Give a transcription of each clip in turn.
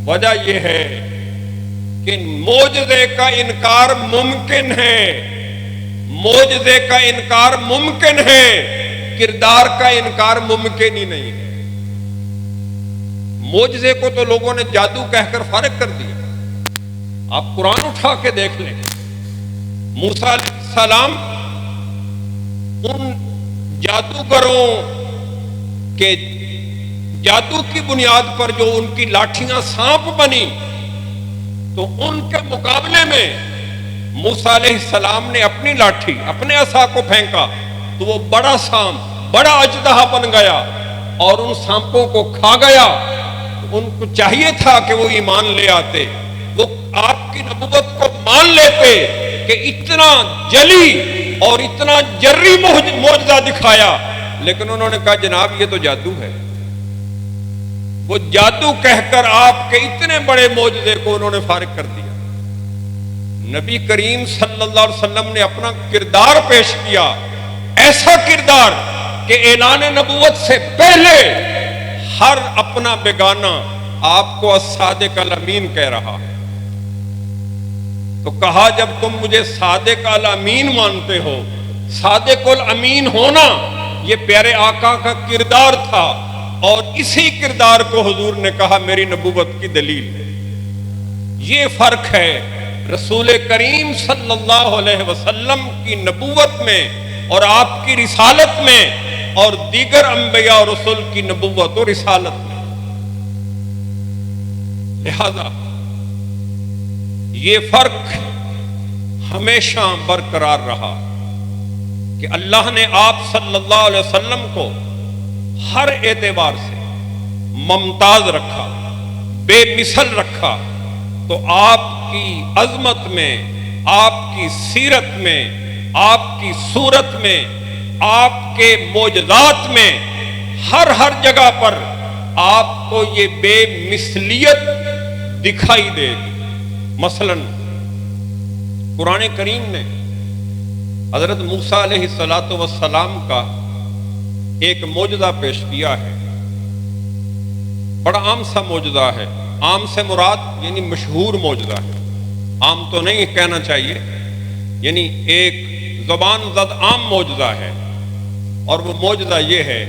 وجہ یہ ہے کہ معجزے کا انکار ممکن ہے، معجزے کا انکار ممکن ہے، کردار کا انکار ممکن ہی نہیں ہے۔ معجزے کو تو لوگوں نے جادو کہہ کر فارغ کر دیا۔ آپ قرآن اٹھا کے دیکھ لیں، موسیٰ علیہ السلام ان جادوگروں کے جادو کی بنیاد پر جو ان کی لاٹھیاں سانپ بنی، تو ان کے مقابلے میں موسیٰ علیہ السلام نے اپنی لاٹھی، اپنے عصا کو پھینکا تو وہ بڑا سانپ، بڑا اژدہا بن گیا اور ان سانپوں کو کھا گیا۔ ان کو چاہیے تھا کہ وہ ایمان لے آتے، وہ آپ کی نبوت کو مان لیتے کہ اتنا جلی اور اتنا جری معجزہ دکھایا، لیکن انہوں نے کہا جناب یہ تو جادو ہے۔ وہ جادو کہہ کر آپ کے اتنے بڑے معجزے کو انہوں نے فارغ کر دیا۔ نبی کریم صلی اللہ علیہ وسلم نے اپنا کردار پیش کیا، ایسا کردار کہ اعلان نبوت سے پہلے ہر اپنا بیگانہ آپ کو الصادق الامین کہہ رہا ہے۔ تو کہا جب تم مجھے صادق الامین مانتے ہو، صادق الامین ہونا یہ پیارے آقا کا کردار تھا، اور اسی کردار کو حضور نے کہا میری نبوت کی دلیل ہے۔ یہ فرق ہے رسول کریم صلی اللہ علیہ وسلم کی نبوت میں اور آپ کی رسالت میں، اور دیگر انبیاء اور رسول کی نبوت اور رسالت میں۔ لہذا یہ فرق ہمیشہ برقرار رہا کہ اللہ نے آپ صلی اللہ علیہ وسلم کو ہر اعتبار سے ممتاز رکھا، بے مثل رکھا۔ تو آپ کی عظمت میں، آپ کی سیرت میں، آپ کی صورت میں، آپ کے معجزات میں، ہر جگہ پر آپ کو یہ بے مثلیت دکھائی دے گی۔ مثلا قرآن کریم نے حضرت موسیٰ علیہ السلام کا ایک معجزہ پیش کیا ہے، بڑا عام سا معجزہ ہے۔ عام سے مراد یعنی مشہور معجزہ ہے، عام تو نہیں کہنا چاہیے، یعنی ایک زبان زد عام معجزہ ہے۔ اور وہ معجزہ یہ ہے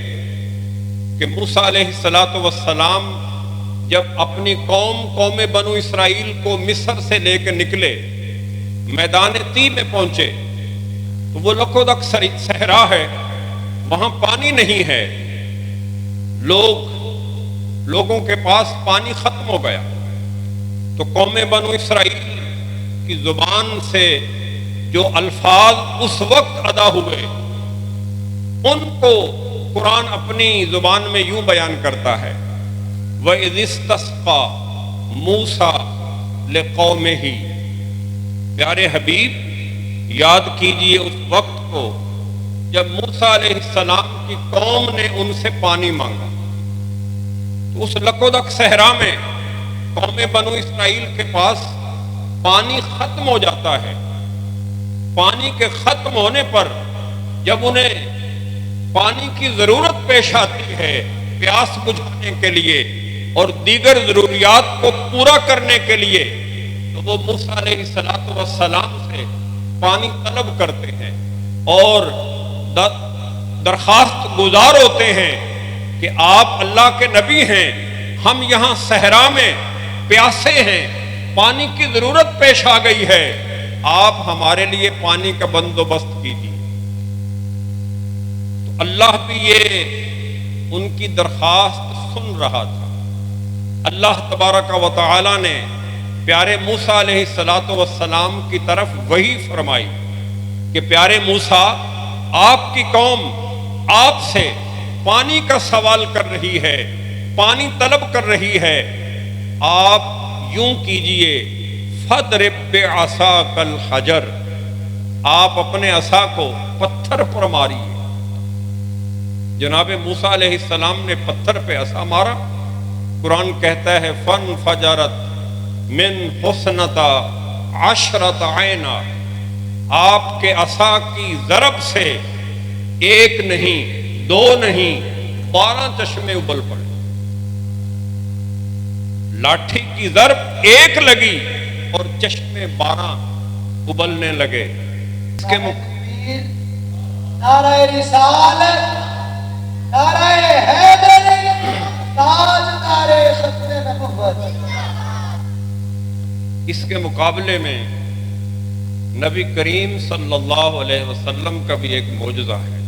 کہ موسیٰ علیہ السلام جب اپنی قوم بنو اسرائیل کو مصر سے لے کے نکلے، میدان طی میں پہنچے تو وہ لکودک صحرا ہے، وہاں پانی نہیں ہے، لوگوں کے پاس پانی ختم ہو گیا۔ تو قوم بنو اسرائیل کی زبان سے جو الفاظ اس وقت ادا ہوئے ان کو قرآن اپنی زبان میں یوں بیان کرتا ہے، وَإِذِ اسْتَسْقَىٰ مُوسَىٰ لِقَوْمِهِ۔ پیارے حبیب یاد کیجئے اس وقت کو جب موسیٰ علیہ السلام کی قوم نے ان سے پانی مانگا۔ تو اس لکودک صحرا میں قوم بنو اسرائیل کے پاس پانی ختم ہو جاتا ہے۔ پانی کے ختم ہونے پر جب انہیں پانی کی ضرورت پیش آتی ہے پیاس بجھانے کے لیے اور دیگر ضروریات کو پورا کرنے کے لیے، تو وہ موسیٰ علیہ السلام سے پانی طلب کرتے ہیں اور درخواست گزار ہوتے ہیں کہ آپ اللہ کے نبی ہیں، ہم یہاں صحرا میں پیاسے ہیں، پانی کی ضرورت پیش آ گئی ہے، آپ ہمارے لیے پانی کا بندوبست کیجیے۔ تو اللہ بھی یہ ان کی درخواست سن رہا تھا۔ اللہ تبارک و تعالی نے پیارے موسیٰ علیہ السلام کی طرف وحی فرمائی کہ پیارے موسیٰ، آپ کی قوم آپ سے پانی کا سوال کر رہی ہے، پانی طلب کر رہی ہے، آپ یوں کیجئے فَاضْرِب بِعَصَاكَ الْحَجَرَ، آپ اپنے عصا کو پتھر پر ماریے۔ جناب موسیٰ علیہ السلام نے پتھر پہ عصا مارا، قرآن کہتا ہے فَانْفَجَرَتْ مِنْ حُسْنَتَ عَشْرَةَ عَيْنًا، آپ کے عصا کی ضرب سے ایک نہیں، دو نہیں، 12 چشمے ابل پڑے۔ لاٹھی کی ضرب ایک لگی اور چشمے 12 ابلنے لگے. اس کے نعرہ رسالت، نعرہ حیدری، تاجدار ختم نبوت. اس کے مقابلے میں نبی کریم صلی اللہ علیہ وسلم کا بھی ایک معجزہ ہے.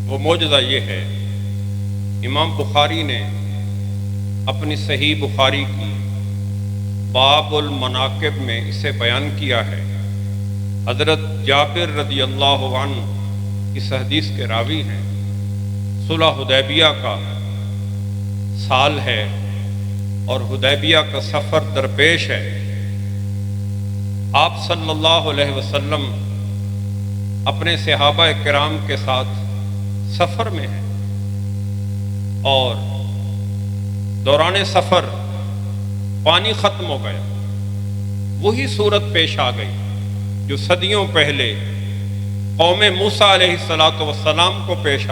وہ معجزہ یہ ہے، امام بخاری نے اپنی صحیح بخاری کی باب المناقب میں اسے بیان کیا ہے. حضرت جابر رضی اللہ عنہ اس حدیث کے راوی ہیں. صلح حدیبیہ کا سال ہے اور حدیبیہ کا سفر درپیش ہے. آپ صلی اللہ علیہ وسلم اپنے صحابہ کرام کے ساتھ سفر میں ہیں اور دوران سفر پانی ختم ہو گیا. وہی صورت پیش آ گئی جو صدیوں پہلے قوم موسیٰ علیہ السلام کو پیش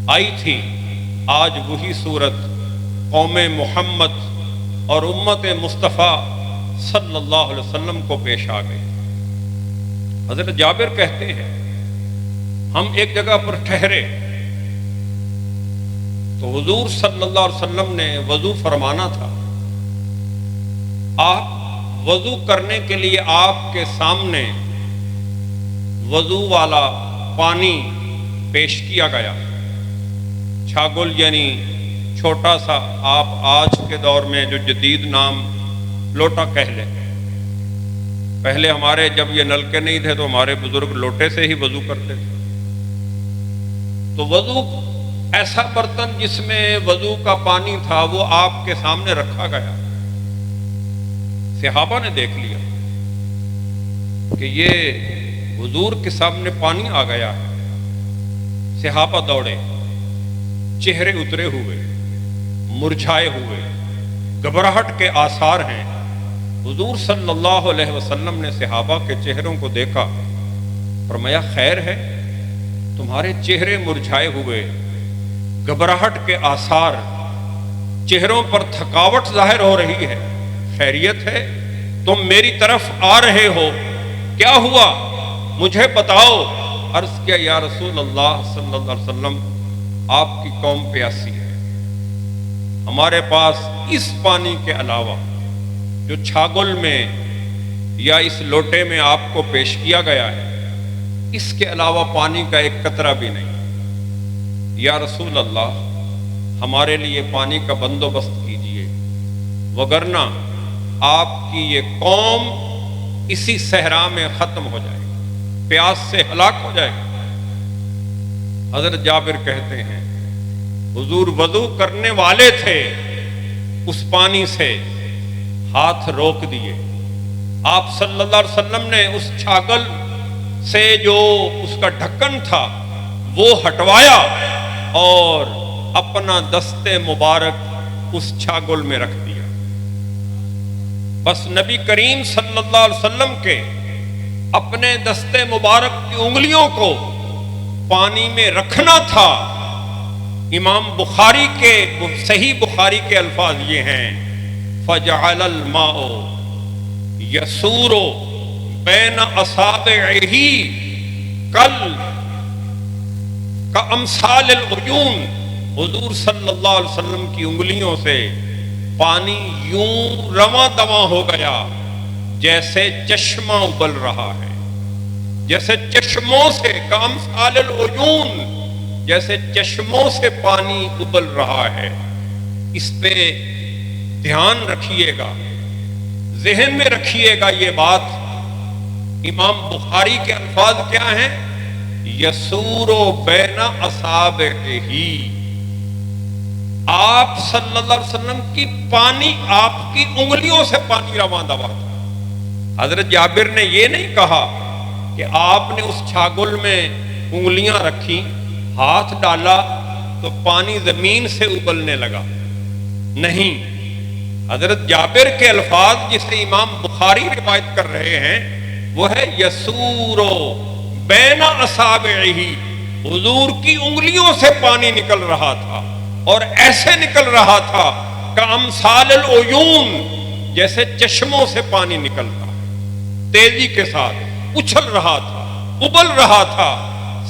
آئی تھی. آج وہی صورت قوم محمد اور امت مصطفیٰ صلی اللہ علیہ وسلم کو پیش آ گئی. حضرت جابر کہتے ہیں ہم ایک جگہ پر ٹھہرے تو حضور صلی اللہ علیہ وسلم نے وضو فرمانا تھا. آپ وضو کرنے کے لیے آپ کے سامنے وضو والا پانی پیش کیا گیا. چھاگل یعنی چھوٹا سا، آپ آج کے دور میں جو جدید نام لوٹا کہہ لیں. پہلے ہمارے جب یہ نلکے نہیں تھے تو ہمارے بزرگ لوٹے سے ہی وضو کرتے تھے. تو وضو ایسا برتن جس میں وضو کا پانی تھا وہ آپ کے سامنے رکھا گیا. صحابہ نے دیکھ لیا کہ یہ حضور کے سامنے پانی آ گیا ہے. صحابہ دوڑے، چہرے اترے ہوئے، مرجھائے ہوئے، گھبراہٹ کے آثار ہیں. حضور صلی اللہ علیہ وسلم نے صحابہ کے چہروں کو دیکھا، فرمایا خیر ہے؟ تمہارے چہرے مرجھائے ہوئے، گھبراہٹ کے آثار، چہروں پر تھکاوٹ ظاہر ہو رہی ہے، خیریت ہے؟ تم میری طرف آ رہے ہو، کیا ہوا مجھے بتاؤ. عرض کیا یا رسول اللہ صلی اللہ علیہ وسلم آپ کی قوم پیاسی ہے. ہمارے پاس اس پانی کے علاوہ جو چھاگل میں یا اس لوٹے میں آپ کو پیش کیا گیا ہے، اس کے علاوہ پانی کا ایک قطرہ بھی نہیں. یا رسول اللہ ہمارے لیے پانی کا بندوبست کیجئے، وگرنہ آپ کی یہ قوم اسی صحرا میں ختم ہو جائے گی، پیاس سے ہلاک ہو جائے گی. حضرت جابر کہتے ہیں حضور وضو کرنے والے تھے، اس پانی سے ہاتھ روک دیے. آپ صلی اللہ علیہ وسلم نے اس چھاگل سے جو اس کا ڈھکن تھا وہ ہٹوایا اور اپنا دست مبارک اس چھاگل میں رکھ دیا. بس نبی کریم صلی اللہ علیہ وسلم کے اپنے دست مبارک کی انگلیوں کو پانی میں رکھنا تھا. امام بخاری کے صحیح بخاری کے الفاظ یہ ہیں فَجَعَلَ الْمَاءُ يَسُورُ بَيْنَ أَصَابِعِهِ كَأَمْثَالِ الْعُيُونِ. حضور صلی اللہ علیہ وسلم کی انگلیوں سے پانی یوں رواں دواں ہو گیا جیسے چشمہ ابل رہا ہے، جیسے چشموں سے کامثال العیون، جیسے چشموں سے پانی ابل رہا ہے. اس پہ دھیان رکھیے گا، ذہن میں رکھیے گا یہ بات. امام بخاری کے الفاظ کیا ہیں؟ یسور بین اصابعہ. آپ صلی اللہ علیہ وسلم کی پانی، آپ کی انگلیوں سے پانی رواں دواں تھا. حضرت جابر نے یہ نہیں کہا کہ آپ نے اس چھاگل میں انگلیاں رکھی، ہاتھ ڈالا تو پانی زمین سے ابلنے لگا. نہیں، حضرت جابر کے الفاظ جسے امام بخاری روایت کر رہے ہیں وہ ہے یسورو بین اصابعہ. حضور کی انگلیوں سے پانی نکل رہا تھا اور ایسے نکل رہا تھا کامثال العیون، جیسے چشموں سے پانی نکلتا ہے، تیزی کے ساتھ اچھل رہا تھا، ابل رہا تھا۔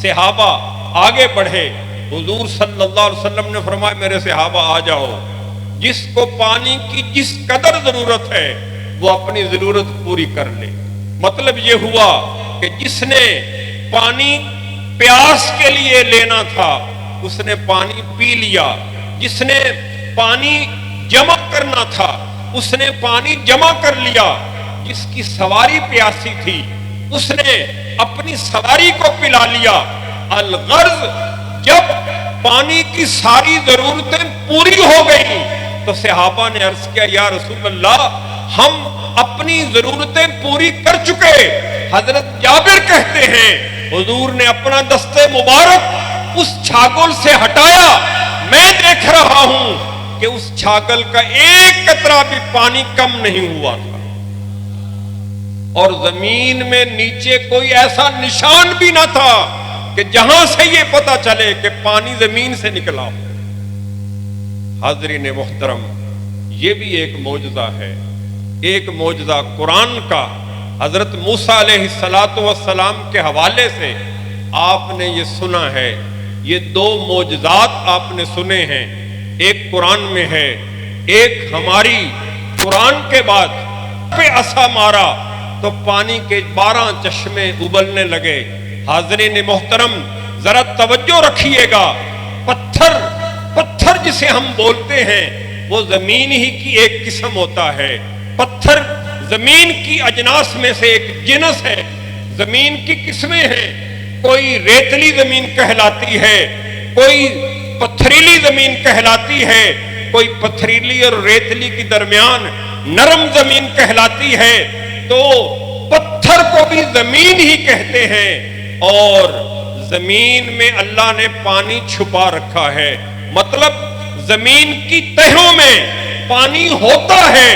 صحابہ آگے بڑھے، حضور صلی اللہ علیہ وسلم نے فرمایا میرے صحابہ آ جاؤ، جس کو پانی کی جس قدر ضرورت ہے وہ اپنی ضرورت پوری کر لے۔ مطلب یہ ہوا کہ جس نے پانی پیاس کے لیے لینا تھا اس نے پانی پی لیا، جس نے پانی جمع کرنا تھا اس نے پانی جمع کر لیا، جس کی سواری پیاسی تھی اس نے اپنی سواری کو پلا لیا۔ الغرض جب پانی کی ساری ضرورتیں پوری ہو گئیں تو صحابہ نے عرض کیا یا رسول اللہ ہم اپنی ضرورتیں پوری کر چکے۔ حضرت جابر کہتے ہیں حضور نے اپنا دست مبارک اس چھاگل سے ہٹایا، میں دیکھ رہا ہوں کہ اس چھاگل کا ایک قطرہ بھی پانی کم نہیں ہوا تھا، اور زمین میں نیچے کوئی ایسا نشان بھی نہ تھا کہ جہاں سے یہ پتا چلے کہ پانی زمین سے نکلا ہو۔ حاضرین محترم، یہ بھی ایک معجزہ ہے، ایک معجزہ قرآن کا۔ حضرت موسیٰ علیہ السلام کے حوالے سے آپ نے یہ سنا ہے، یہ دو معجزات آپ نے سنے ہیں، ایک قرآن میں ہے، ایک ہماری قرآن کے بعد پہ عصا مارا تو پانی کے 12 چشمے ابلنے لگے۔ حاضرین محترم ذرا توجہ رکھیے گا، پتھر جسے ہم بولتے ہیں وہ زمین ہی کی ایک قسم ہوتا ہے۔ پتھر زمین کی اجناس میں سے ایک جنس ہے، زمین کی قسمیں ہیں، کوئی ریتلی زمین کہلاتی ہے، کوئی پتھریلی زمین کہلاتی ہے، کوئی پتھریلی اور ریتلی کے درمیان نرم زمین کہلاتی ہے۔ تو پتھر کو بھی زمین ہی کہتے ہیں، اور زمین میں اللہ نے پانی چھپا رکھا ہے۔ مطلب زمین کی تہوں میں پانی ہوتا ہے،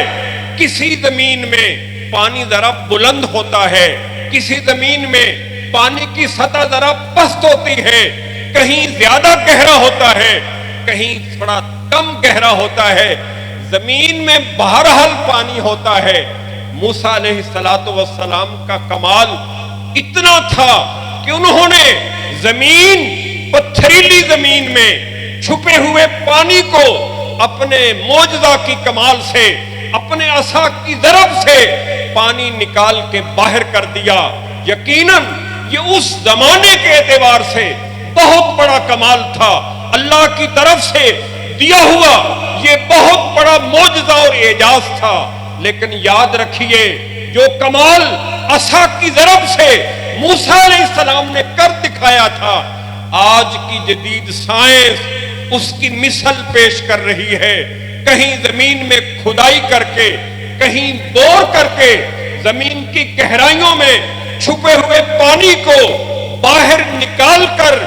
کسی زمین میں پانی ذرا بلند ہوتا ہے، کسی زمین میں پانی کی سطح ذرا پست ہوتی ہے، کہیں زیادہ گہرا ہوتا ہے، کہیں تھوڑا کم گہرا ہوتا ہے۔ زمین میں بہرحال پانی ہوتا ہے۔ موسیٰ علیہ السلام کا کمال اتنا تھا کہ انہوں نے زمین، پتھریلی زمین میں چھپے ہوئے پانی کو اپنے معجزہ کی کمال سے، اپنے عصا کی ضرب سے پانی نکال کے باہر کر دیا۔ یقیناً یہ اس زمانے کے اعتبار سے بہت بڑا کمال تھا، اللہ کی طرف سے دیا ہوا یہ بہت بڑا معجزہ اور اعجاز تھا۔ لیکن یاد رکھیے جو کمال عصا کی ضرب سے موسیٰ علیہ السلام نے کر دکھایا تھا، آج کی جدید سائنس اس کی مثل پیش کر رہی ہے۔ کہیں زمین میں کھدائی کر کے، کہیں بور کر کے زمین کی گہرائیوں میں چھپے ہوئے پانی کو باہر نکال کر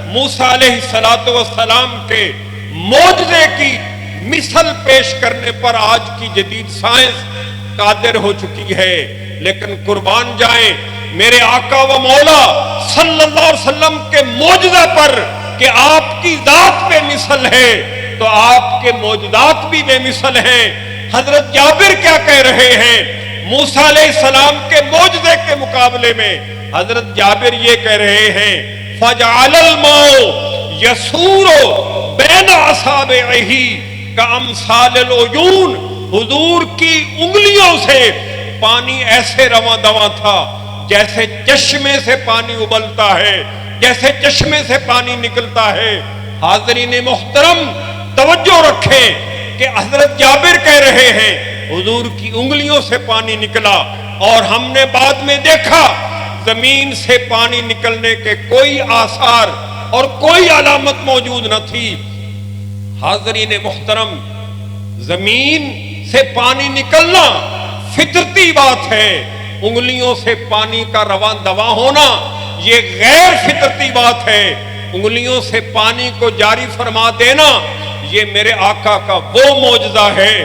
موسیٰ علیہ السلام کے معجزے کی مثل پیش کرنے پر آج کی جدید سائنس قادر ہو چکی ہے۔ لیکن قربان جائیں میرے آقا و مولا صلی اللہ علیہ وسلم کے معجزہ پر کہ آپ کی ذات بے مثل ہے، تو آپ کے معجزات بھی بے مثل ہیں۔ حضرت جابر کیا کہہ رہے ہیں موسیٰ علیہ السلام کے معجزے کے مقابلے میں؟ حضرت جابر یہ کہہ رہے ہیں فَجَعَلَ الْمَاءُ يَسُورُ بَيْنَ أَصَابِعِهِ كَأَمْثَالِ الْعُيُونِ، حضور کی انگلیوں سے پانی ایسے رواں دواں تھا جیسے چشمے سے پانی ابلتا ہے، جیسے چشمے سے پانی نکلتا ہے۔ حاضرین محترم توجہ رکھیں کہ حضرت جابر کہہ رہے ہیں حضور کی انگلیوں سے پانی نکلا، اور ہم نے بعد میں دیکھا زمین سے پانی نکلنے کے کوئی آثار اور کوئی علامت موجود نہ تھی۔ حاضرین محترم زمین سے پانی نکلنا فطرتی بات ہے، انگلیوں سے پانی کا رواں دواں ہونا یہ غیر فطرتی بات ہے۔ انگلیوں سے پانی کو جاری فرما دینا یہ میرے آقا کا وہ معجزہ ہے۔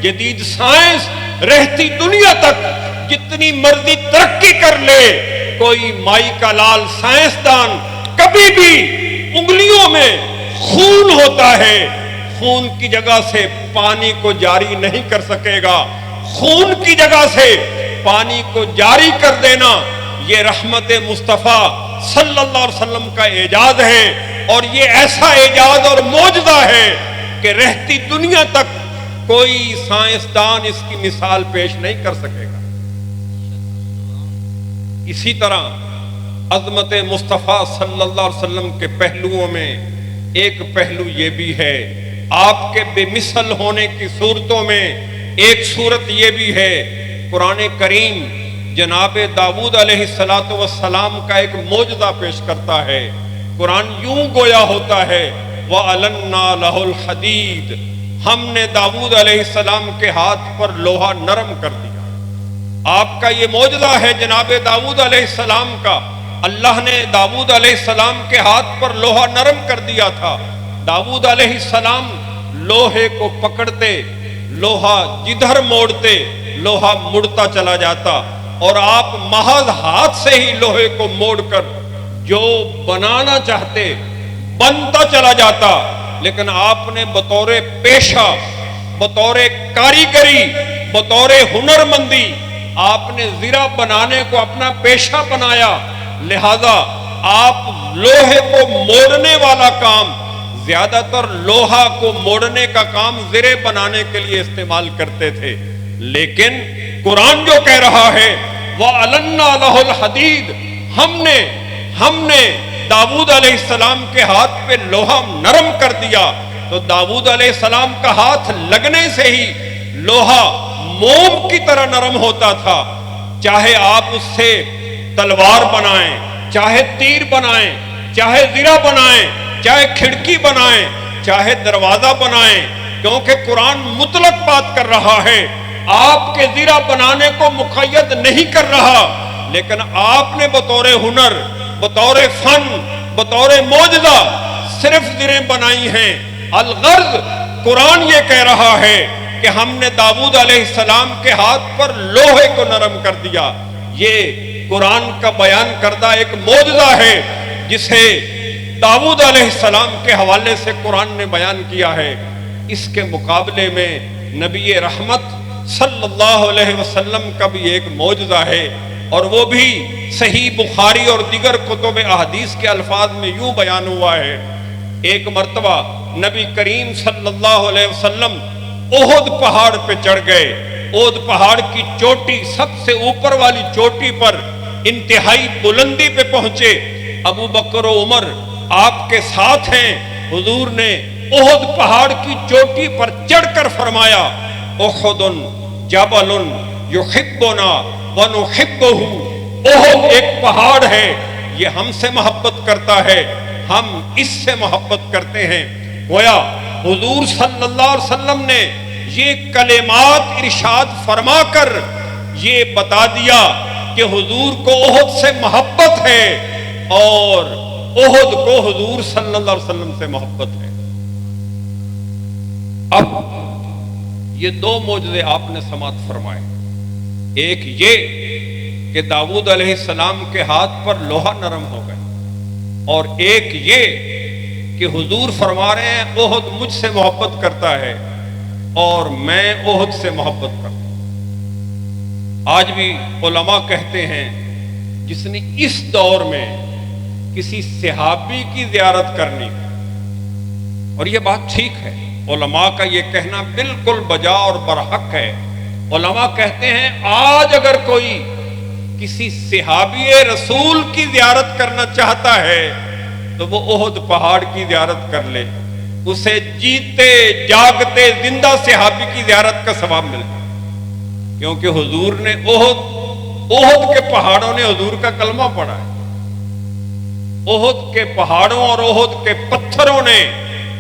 جدید سائنس رہتی دنیا تک جتنی مرضی ترقی کر لے، کوئی مائی کا لال سائنسدان کبھی بھی انگلیوں میں خون ہوتا ہے، خون کی جگہ سے پانی کو جاری نہیں کر سکے گا. خون کی جگہ سے پانی کو جاری کر دینا یہ رحمت مصطفیٰ صلی اللہ علیہ وسلم کا اعجاز ہے، اور یہ ایسا اعجاز اور معجزہ ہے کہ رہتی دنیا تک کوئی سائنسدان اس کی مثال پیش نہیں کر سکے گا. اسی طرح عظمت مصطفیٰ صلی اللہ علیہ وسلم کے پہلوؤں میں ایک پہلو یہ بھی ہے، آپ کے بے مثل ہونے کی صورتوں میں ایک صورت یہ بھی ہے، قرآن کریم جناب داؤد علیہ السلام کا ایک معجزہ پیش کرتا ہے. قرآن یوں گویا ہوتا ہے وَأَلَنَّا لَهُ الْحَدِيدَ، ہم نے داؤد علیہ السلام کے ہاتھ پر لوہا نرم کر دیا. آپ کا یہ معجزہ ہے جناب داؤد علیہ السلام کا. اللہ نے داؤد علیہ السلام کے ہاتھ پر لوہا نرم کر دیا تھا. داؤد علیہ السلام لوہے کو پکڑتے، لوہا جدھر موڑتے لوہا مڑتا چلا جاتا، اور آپ محض ہاتھ سے ہی لوہے کو موڑ کر جو بنانا چاہتے بنتا چلا جاتا. لیکن آپ نے بطور پیشہ، بطور کاریگری، بطور ہنرمندی آپ نے زرہ بنانے کو اپنا پیشہ بنایا. لہذا آپ لوہے کو موڑنے والا کام، زیادہ تر لوہا کو موڑنے کا کام زرے بنانے کے لیے استعمال کرتے تھے. لیکن قرآن جو کہہ رہا ہے وَأَلَنَّا لَهُ الْحَدِيدَ، ہم نے داؤد علیہ السلام کے ہاتھ پہ لوہا نرم کر دیا. تو داؤد علیہ السلام کا ہاتھ لگنے سے ہی لوہا موم کی طرح نرم ہوتا تھا. چاہے آپ اس سے تلوار بنائیں، چاہے تیر بنائیں، چاہے زرہ بنائیں، چاہے کھڑکی بنائیں، چاہے دروازہ بنائیں، کیونکہ قرآن مطلق بات کر رہا ہے، آپ کے زرہ بنانے کو مقید نہیں کر رہا. لیکن آپ نے بطور ہنر، بطور فن، بطور معجزہ صرف زریں بنائی ہیں. الغرض قرآن یہ کہہ رہا ہے کہ ہم نے داؤد علیہ السلام کے ہاتھ پر لوہے کو نرم کر دیا. یہ قرآن کا بیان کردہ ایک معجزہ ہے جسے داؤد علیہ السلام کے حوالے سے قرآن نے بیان کیا ہے. اس کے مقابلے میں نبی رحمت صلی اللہ علیہ وسلم کا بھی ایک معجزہ ہے، اور وہ بھی صحیح بخاری اور دیگر کتب احادیث کے الفاظ میں یوں بیان ہوا ہے. ایک مرتبہ نبی کریم صلی اللہ علیہ وسلم احد پہاڑ پہ چڑھ گئے. احد پہاڑ کی چوٹی، سب سے اوپر والی چوٹی پر انتہائی بلندی پہ پہنچے. ابو بکر و عمر آپ کے ساتھ ہیں. حضور نے احد پہاڑ کی چوٹی پر چڑھ کر فرمایا احد جبل یحبنا ونحبہ، احد ایک پہاڑ ہے، یہ ہم سے محبت کرتا ہے، ہم اس سے محبت کرتے ہیں. گویا حضور صلی اللہ علیہ وسلم نے یہ کلمات ارشاد فرما کر یہ بتا دیا کہ حضور کو احد سے محبت ہے اور احد کو حضور صلی اللہ علیہ وسلم سے محبت ہے. اب یہ دو معجزے آپ نے سماعت فرمائے. ایک یہ کہ داؤد علیہ السلام کے ہاتھ پر لوہا نرم ہو گئے، اور ایک یہ کہ حضور فرما رہے ہیں احد مجھ سے محبت کرتا ہے اور میں احد سے محبت کرتا ہوں. آج بھی علماء کہتے ہیں جس نے اس دور میں کسی صحابی کی زیارت کرنی، اور یہ بات ٹھیک ہے، علماء کا یہ کہنا بالکل بجا اور برحق ہے. علماء کہتے ہیں آج اگر کوئی کسی صحابی رسول کی زیارت کرنا چاہتا ہے تو وہ احد پہاڑ کی زیارت کر لے، اسے جیتے جاگتے زندہ صحابی کی زیارت کا ثواب ملتا، کیونکہ حضور نے احد کے پہاڑوں نے حضور کا کلمہ پڑھا ہے. احد کے پہاڑوں اور احد کے پتھروں نے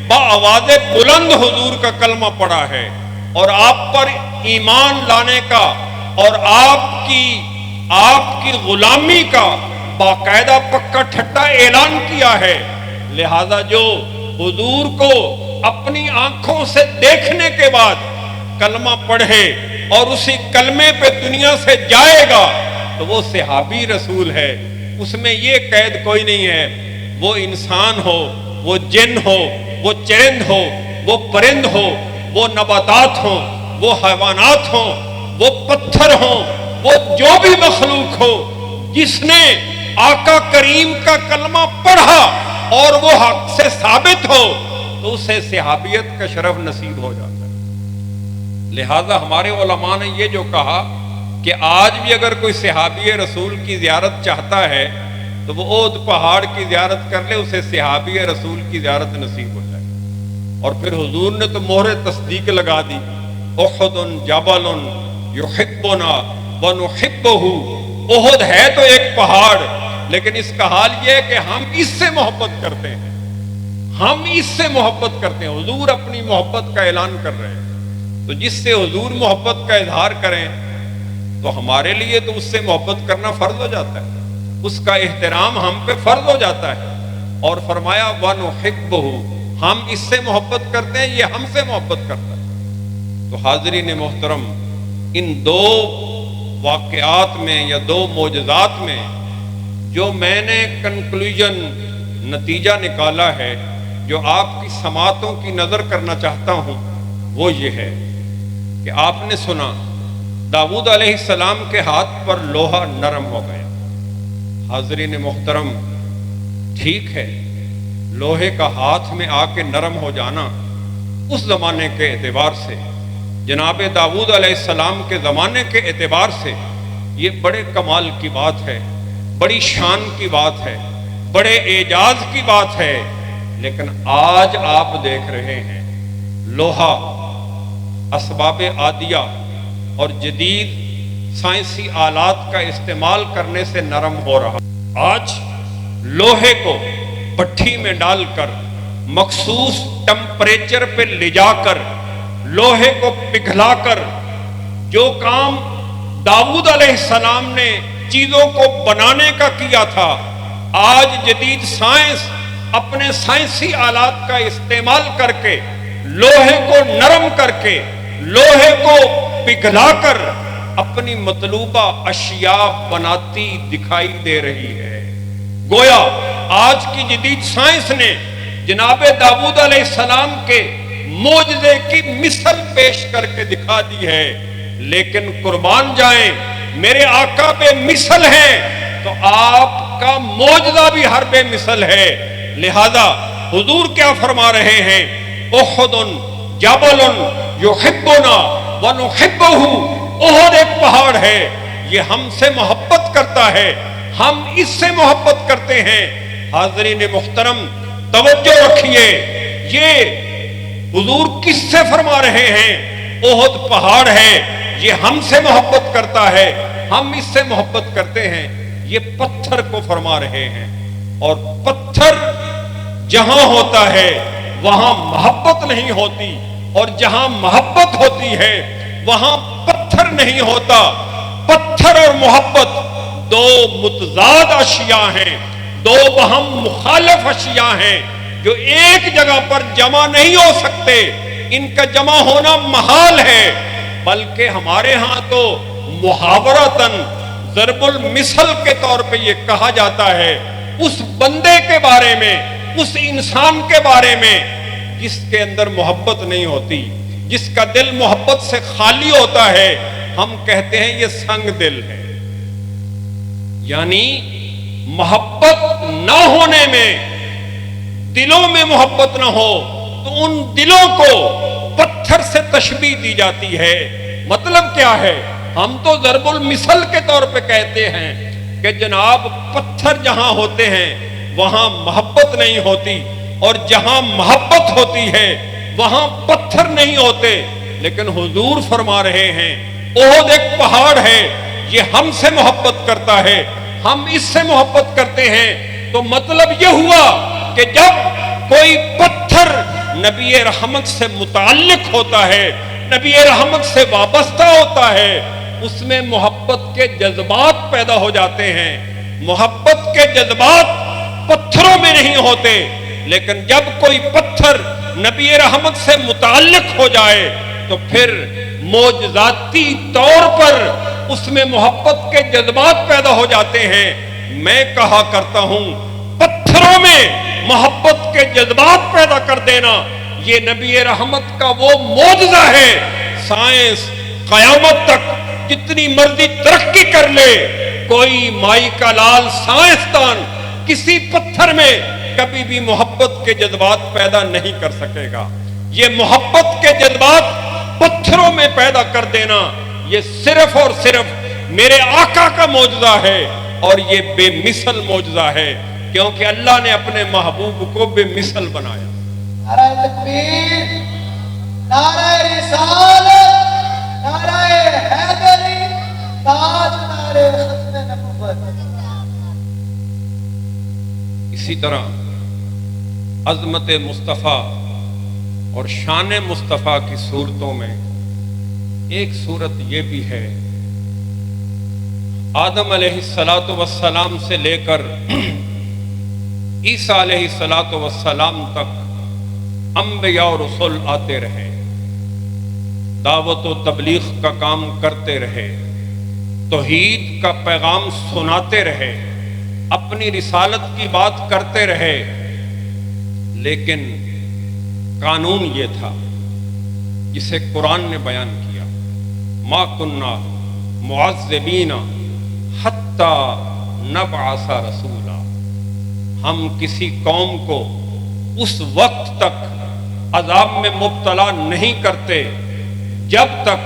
بآواز بلند حضور کا کلمہ پڑھا ہے، اور آپ پر ایمان لانے کا اور آپ کی غلامی کا باقاعدہ پکا ٹھٹا اعلان کیا ہے. لہذا جو حضور کو اپنی آنکھوں سے دیکھنے کے بعد کلمہ پڑھے اور اسی کلمے پہ دنیا سے جائے گا تو وہ صحابی رسول ہے. اس میں یہ قید کوئی نہیں ہے، وہ انسان ہو، وہ جن ہو، وہ چرند ہو، وہ پرند ہو، وہ نباتات ہوں، وہ حیوانات ہوں، وہ پتھر ہوں، وہ جو بھی مخلوق ہو، جس نے آقا کریم کا کلمہ پڑھا اور وہ حق سے ثابت ہو تو اسے صحابیت کا شرف نصیب ہو جاتا ہے۔ لہذا ہمارے علماء نے یہ جو کہا کہ آج بھی اگر کوئی صحابی رسول کی زیارت چاہتا ہے تو وہ احد پہاڑ کی زیارت کر لے، اسے صحابی رسول کی زیارت نصیب ہو جائے۔ اور پھر حضور نے تو مہر تصدیق لگا دی، احد جبل یحبنا ونحبہ، احد ہے تو ایک پہاڑ، لیکن اس کا حال یہ ہے کہ ہم اس سے محبت کرتے ہیں، ہم اس سے محبت کرتے ہیں۔ حضور اپنی محبت کا اعلان کر رہے ہیں، تو جس سے حضور محبت کا اظہار کریں تو ہمارے لیے تو اس سے محبت کرنا فرض ہو جاتا ہے، اس کا احترام ہم پہ فرض ہو جاتا ہے۔ اور فرمایا وَنُحِبُّهُ، ہم اس سے محبت کرتے ہیں، یہ ہم سے محبت کرتا ہے۔ تو حاضرین محترم، ان دو واقعات میں یا دو معجزات میں جو میں نے کنکلوژن نتیجہ نکالا ہے، جو آپ کی سماعتوں کی نظر کرنا چاہتا ہوں، وہ یہ ہے کہ آپ نے سنا داؤد علیہ السلام کے ہاتھ پر لوہا نرم ہو گیا۔ حاضرین محترم، ٹھیک ہے، لوہے کا ہاتھ میں آ کے نرم ہو جانا اس زمانے کے اعتبار سے، جناب داؤد علیہ السلام کے زمانے کے اعتبار سے یہ بڑے کمال کی بات ہے، بڑی شان کی بات ہے، بڑے اعجاز کی بات ہے۔ لیکن آج آپ دیکھ رہے ہیں لوہا اسباب عادیہ اور جدید سائنسی آلات کا استعمال کرنے سے نرم ہو رہا۔ آج لوہے کو بھٹی میں ڈال کر مخصوص ٹمپریچر پہ لے جا کر لوہے کو پگھلا کر جو کام داؤد علیہ السلام نے چیزوں کو بنانے کا کیا تھا، آج جدید سائنس اپنے سائنسی آلات کا استعمال کر کے لوہے کو نرم کر کے لوہے کو پگھلا کر اپنی مطلوبہ اشیاء بناتی دکھائی دے رہی ہے۔ گویا آج کی جدید سائنس نے جناب داؤد علیہ السلام کے معجزے کی مثل پیش کر کے دکھا دی ہے، لیکن قربان جائیں، میرے آقا بے مثل ہیں تو آپ کا معجزہ بھی ہر بے مثل ہے۔ لہذا حضور کیا فرما رہے ہیں؟ احد جبل یحبنا ونحبہ، احد ایک پہاڑ ہے، یہ ہم سے محبت کرتا ہے، ہم اس سے محبت کرتے ہیں۔ حاضرین محترم، توجہ رکھیے، یہ حضور کس سے فرما رہے ہیں؟ احد پہاڑ ہے، یہ ہم سے محبت کرتا ہے، ہم اس سے محبت کرتے ہیں، یہ پتھر کو فرما رہے ہیں۔ اور پتھر جہاں ہوتا ہے وہاں محبت نہیں ہوتی، اور جہاں محبت ہوتی ہے وہاں پتھر نہیں ہوتا۔ پتھر اور محبت دو متضاد اشیاء ہیں، دو بہم مخالف اشیاء ہیں جو ایک جگہ پر جمع نہیں ہو سکتے، ان کا جمع ہونا محال ہے۔ بلکہ ہمارے ہاں تو محاورتاً ضرب المثل کے طور پہ یہ کہا جاتا ہے اس بندے کے بارے میں، اس انسان کے بارے میں جس کے اندر محبت نہیں ہوتی، جس کا دل محبت سے خالی ہوتا ہے، ہم کہتے ہیں یہ سنگ دل ہے۔ یعنی محبت نہ ہونے میں، دلوں میں محبت نہ ہو تو ان دلوں کو پتھر سے تشبیہ دی جاتی ہے۔ مطلب کیا ہے؟ ہم تو ضرب المثل کے طور پہ کہتے ہیں کہ جناب پتھر جہاں ہوتے ہیں وہاں محبت نہیں ہوتی، اور جہاں محبت ہوتی ہے وہاں پتھر نہیں ہوتے۔ لیکن حضور فرما رہے ہیں احد ایک پہاڑ ہے، یہ ہم سے محبت کرتا ہے، ہم اس سے محبت کرتے ہیں۔ تو مطلب یہ ہوا کہ جب کوئی پتھر نبی رحمت سے متعلق ہوتا ہے، نبی رحمت سے وابستہ ہوتا ہے، اس میں محبت کے جذبات پیدا ہو جاتے ہیں۔ محبت کے جذبات پتھروں میں نہیں ہوتے، لیکن جب کوئی پتھر نبی رحمت سے متعلق ہو جائے تو پھر معجزاتی طور پر اس میں محبت کے جذبات پیدا ہو جاتے ہیں۔ میں کہا کرتا ہوں پتھروں میں محبت کے جذبات پیدا کر دینا یہ نبی رحمت کا وہ معجزہ ہے. سائنس قیامت تک جتنی مرضی ترقی کر لے، کوئی مائی کا لال سائنسدان کسی پتھر میں کبھی بھی محبت کے جذبات پیدا نہیں کر سکے گا. یہ محبت کے جذبات پتھروں میں پیدا کر دینا، یہ صرف اور صرف میرے آقا کا معجزہ ہے، اور یہ بے مثل معجزہ ہے، کیونکہ اللہ نے اپنے محبوب کو بے مثل بنایا. نعرہ تکبیر، نعرہ رسالت، نعرہ حیدری، تاجدار ختم نبوت. اسی طرح عظمت مصطفیٰ اور شان مصطفیٰ کی صورتوں میں ایک صورت یہ بھی ہے، آدم علیہ السلام سے لے کر عیسیٰ علیہ السلام تک انبیاء و رسول آتے رہے، دعوت و تبلیغ کا کام کرتے رہے، توحید کا پیغام سناتے رہے، اپنی رسالت کی بات کرتے رہے، لیکن قانون یہ تھا جسے قرآن نے بیان کیا، ما کننا معذبین حتی نبعث رسولا. ہم کسی قوم کو اس وقت تک عذاب میں مبتلا نہیں کرتے جب تک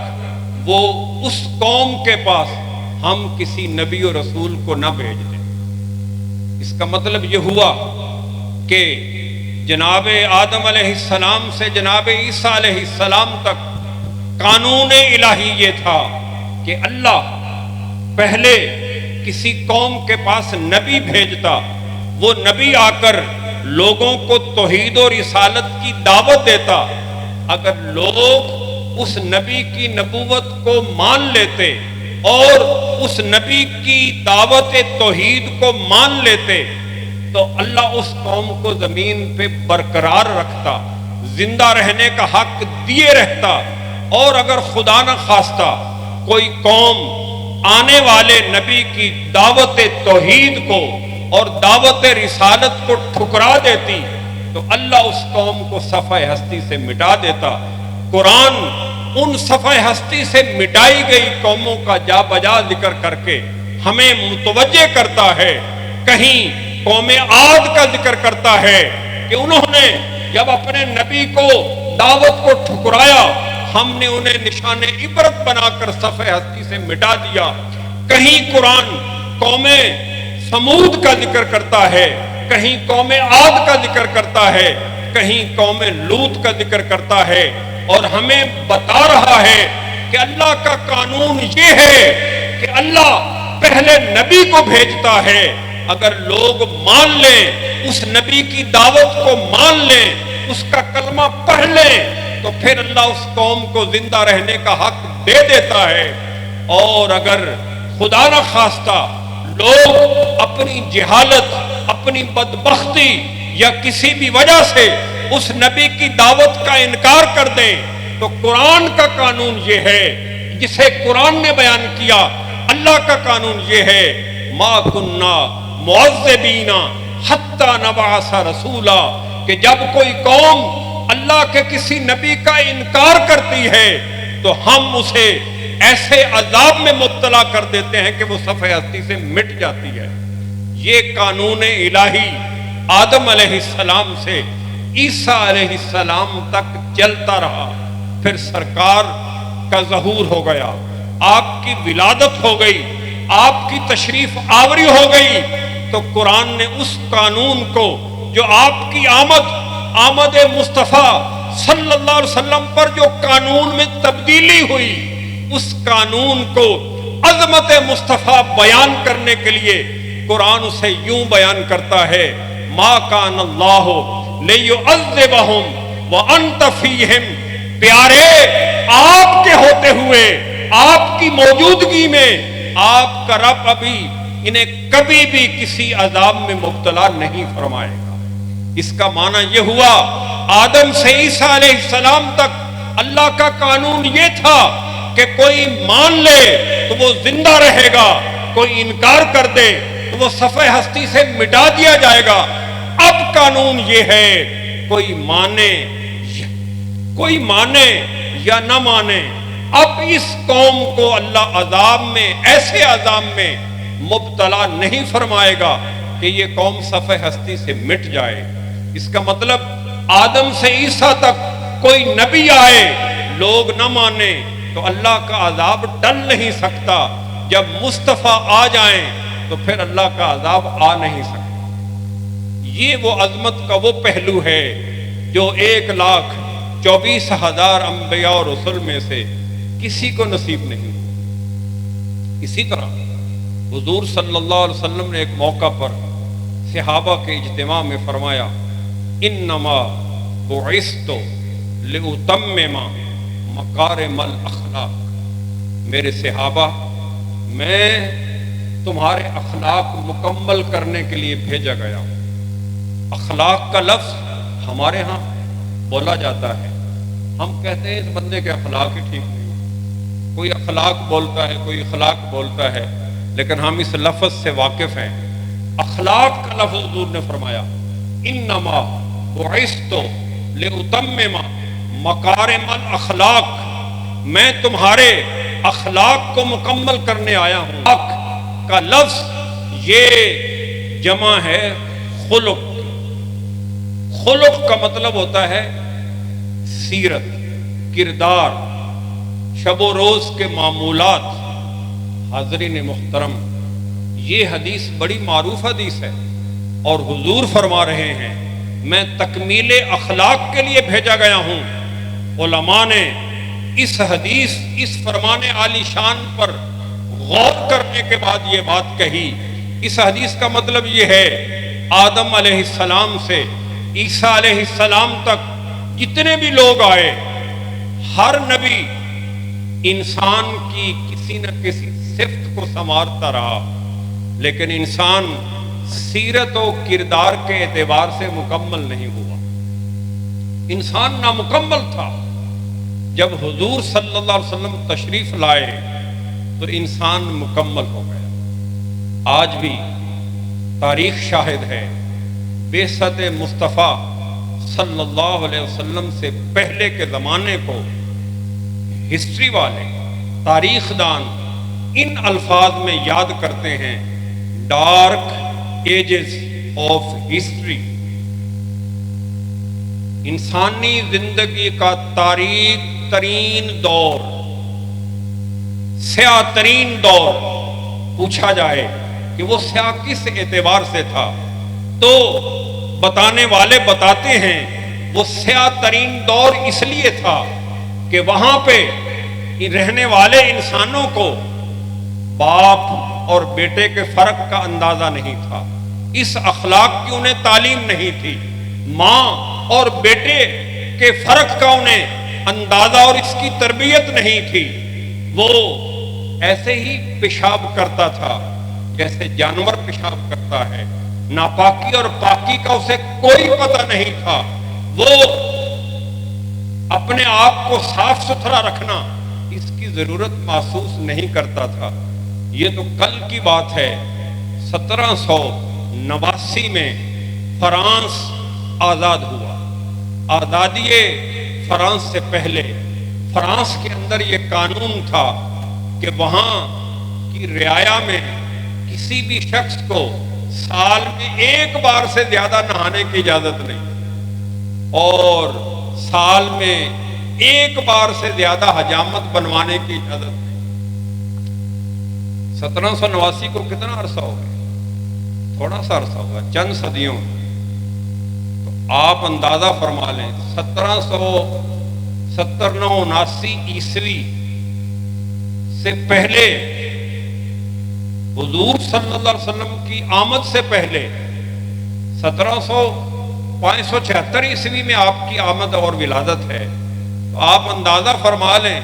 وہ اس قوم کے پاس ہم کسی نبی و رسول کو نہ بھیج دیں. اس کا مطلب یہ ہوا کہ جناب آدم علیہ السلام سے جناب عیسیٰ علیہ السلام تک قانون الہی یہ تھا کہ اللہ پہلے کسی قوم کے پاس نبی بھیجتا، وہ نبی آ کر لوگوں کو توحید و رسالت کی دعوت دیتا. اگر لوگ اس نبی کی نبوت کو مان لیتے اور اس نبی کی دعوت توحید کو مان لیتے تو اللہ اس قوم کو زمین پہ برقرار رکھتا، زندہ رہنے کا حق دیے رہتا. اور اگر خدا نہ خواستہ کوئی قوم آنے والے نبی کی دعوت توحید کو اور دعوت رسالت کو ٹھکرا دیتی تو اللہ اس قوم کو صفحہ ہستی سے مٹا دیتا. قرآن ان صفحہ ہستی سے مٹائی گئی قوموں کا جا بجا ذکر کر کے ہمیں متوجہ کرتا ہے. کہیں قوم عاد کا ذکر کرتا ہے کہ انہوں نے جب اپنے نبی کو دعوت کو ٹھکرایا، ہم نے انہیں نشان عبرت بنا کر صفحہ ہستی سے مٹا دیا. کہیں قرآن قوم سمود کا ذکر کرتا ہے، کہیں قوم عاد کا ذکر کرتا ہے، کہیں قوم لوط کا ذکر کرتا ہے، اور ہمیں بتا رہا ہے کہ اللہ کا قانون یہ ہے کہ اللہ پہلے نبی کو بھیجتا ہے. اگر لوگ مان لیں، اس نبی کی دعوت کو مان لیں، اس کا کلمہ پڑھ لیں، تو پھر اللہ اس قوم کو زندہ رہنے کا حق دے دیتا ہے. اور اگر خدا نہ خواستہ لوگ اپنی جہالت، اپنی بدبختی یا کسی بھی وجہ سے اس نبی کی دعوت کا انکار کر دیں تو قرآن کا قانون یہ ہے جسے قرآن نے بیان کیا. اللہ کا قانون یہ ہے، ما کننا معذبین حتی نبعث رسولا، کہ جب کوئی قوم اللہ کے کسی نبی کا انکار کرتی ہے تو ہم اسے ایسے عذاب میں مبتلا کر دیتے ہیں کہ وہ صفحہ ہستی سے مٹ جاتی ہے. یہ قانون الہی آدم علیہ السلام سے عیسیٰ علیہ السلام تک چلتا رہا. پھر سرکار کا ظہور ہو گیا، آپ کی ولادت ہو گئی، آپ کی تشریف آوری ہو گئی، تو قرآن نے اس قانون کو جو آپ کی آمد مصطفیٰ صلی اللہ علیہ وسلم پر جو قانون میں تبدیلی ہوئی، اس قانون کو عظمت مصطفیٰ بیان کرنے کے لیے قرآن اسے یوں بیان کرتا ہے، ما کان اللہ لیعذبہم وانت فیہم. پیارے، آپ کے ہوتے ہوئے، آپ کی موجودگی میں آپ کا رب ابھی انہیں کبھی بھی کسی عذاب میں مبتلا نہیں فرمائے گا. اس کا معنی یہ ہوا آدم سے عیسیٰ علیہ السلام تک اللہ کا قانون یہ تھا کہ کوئی مان لے تو وہ زندہ رہے گا، کوئی انکار کر دے تو وہ صفحہ ہستی سے مٹا دیا جائے گا. اب قانون یہ ہے، کوئی مانے کوئی مانے یا نہ مانے، اب اس قوم کو اللہ عذاب میں، ایسے عذاب میں مبتلا نہیں فرمائے گا کہ یہ قوم صفحہ ہستی سے مٹ جائے۔ اس کا مطلب آدم سے عیسیٰ تک کوئی نبی آئے، لوگ نہ مانے تو اللہ کا عذاب ٹل نہیں سکتا۔ جب مصطفیٰ آ جائیں تو پھر اللہ کا عذاب آ نہیں سکتا۔ یہ وہ عظمت کا وہ پہلو ہے جو 1,24,000 انبیاء اور رسل میں سے کسی کو نصیب نہیں۔ اسی طرح حضور صلی اللہ علیہ وسلم نے ایک موقع پر صحابہ کے اجتماع میں فرمایا، انما بعثت لأتمم مکارم الاخلاق، میرے صحابہ میں تمہارے اخلاق مکمل کرنے کے لیے بھیجا گیا ہوں۔ اخلاق کا لفظ ہمارے ہاں بولا جاتا ہے، ہم کہتے ہیں اس بندے کے اخلاق ہی ٹھیک نہیں، کوئی اخلاق بولتا ہے، کوئی اخلاق بولتا ہے، لیکن ہم اس لفظ سے واقف ہیں۔ اخلاق کا لفظ حضور نے فرمایا، انما بعثت لأتمم مکارم الاخلاق، میں تمہارے اخلاق کو مکمل کرنے آیا ہوں۔ اخلاق کا لفظ یہ جمع ہے خلق۔ خلق کا مطلب ہوتا ہے سیرت، کردار، شب و روز کے معمولات۔ حاضرین محترم، یہ حدیث بڑی معروف حدیث ہے اور حضور فرما رہے ہیں میں تکمیل اخلاق کے لیے بھیجا گیا ہوں۔ علماء نے اس حدیث، اس فرمان عالی شان پر غور کرنے کے بعد یہ بات کہی۔ اس حدیث کا مطلب یہ ہے آدم علیہ السلام سے عیسیٰ علیہ السلام تک جتنے بھی لوگ آئے، ہر نبی انسان کی کسی نہ کسی صفت کو سنوارتا رہا، لیکن انسان سیرت و کردار کے اعتبار سے مکمل نہیں ہوا۔ انسان نامکمل تھا۔ جب حضور صلی اللہ علیہ وسلم تشریف لائے تو انسان مکمل ہو گیا۔ آج بھی تاریخ شاہد ہے، بعثت مصطفیٰ صلی اللہ علیہ وسلم سے پہلے کے زمانے کو ہسٹری والے، تاریخ دان ان الفاظ میں یاد کرتے ہیں، ڈارک ایجز آف ہسٹری، انسانی زندگی کا تاریک ترین دور، سیاہ ترین دور۔ پوچھا جائے کہ وہ سیاہ کس اعتبار سے تھا تو بتانے والے بتاتے ہیں وہ سیاہ ترین دور اس لیے تھا کہ وہاں پہ رہنے والے انسانوں کو باپ اور بیٹے کے فرق کا اندازہ نہیں تھا، اس اخلاق کی انہیں تعلیم نہیں تھی، ماں اور بیٹے کے فرق کا انہیں اندازہ اور اس کی تربیت نہیں تھی۔ وہ ایسے ہی پیشاب کرتا تھا جیسے جانور پیشاب کرتا ہے، ناپاکی اور پاکی کا اسے کوئی پتہ نہیں تھا۔ وہ اپنے آپ کو صاف ستھرا رکھنا اس کی ضرورت محسوس نہیں کرتا تھا۔ یہ تو کل کی بات ہے، 1789 میں فرانس آزاد ہوا۔ آزادی فرانس سے پہلے فرانس کے اندر یہ قانون تھا کہ وہاں کی رعایا میں کسی بھی شخص کو سال میں ایک بار سے زیادہ نہانے کی اجازت نہیں، اور سال میں ایک بار سے زیادہ حجامت بنوانے کی اجازت نہیں۔ 1789 کو کتنا عرصہ ہو گیا؟ تھوڑا سا عرصہ ہوگا، چند صدیوں۔ تو آپ اندازہ فرما لیں 1779 عیسوی سے پہلے، حضور صلی اللہ علیہ وسلم کی آمد سے پہلے 576 عیسوی میں آپ کی آمد اور ولادت ہے، تو آپ اندازہ فرما لیں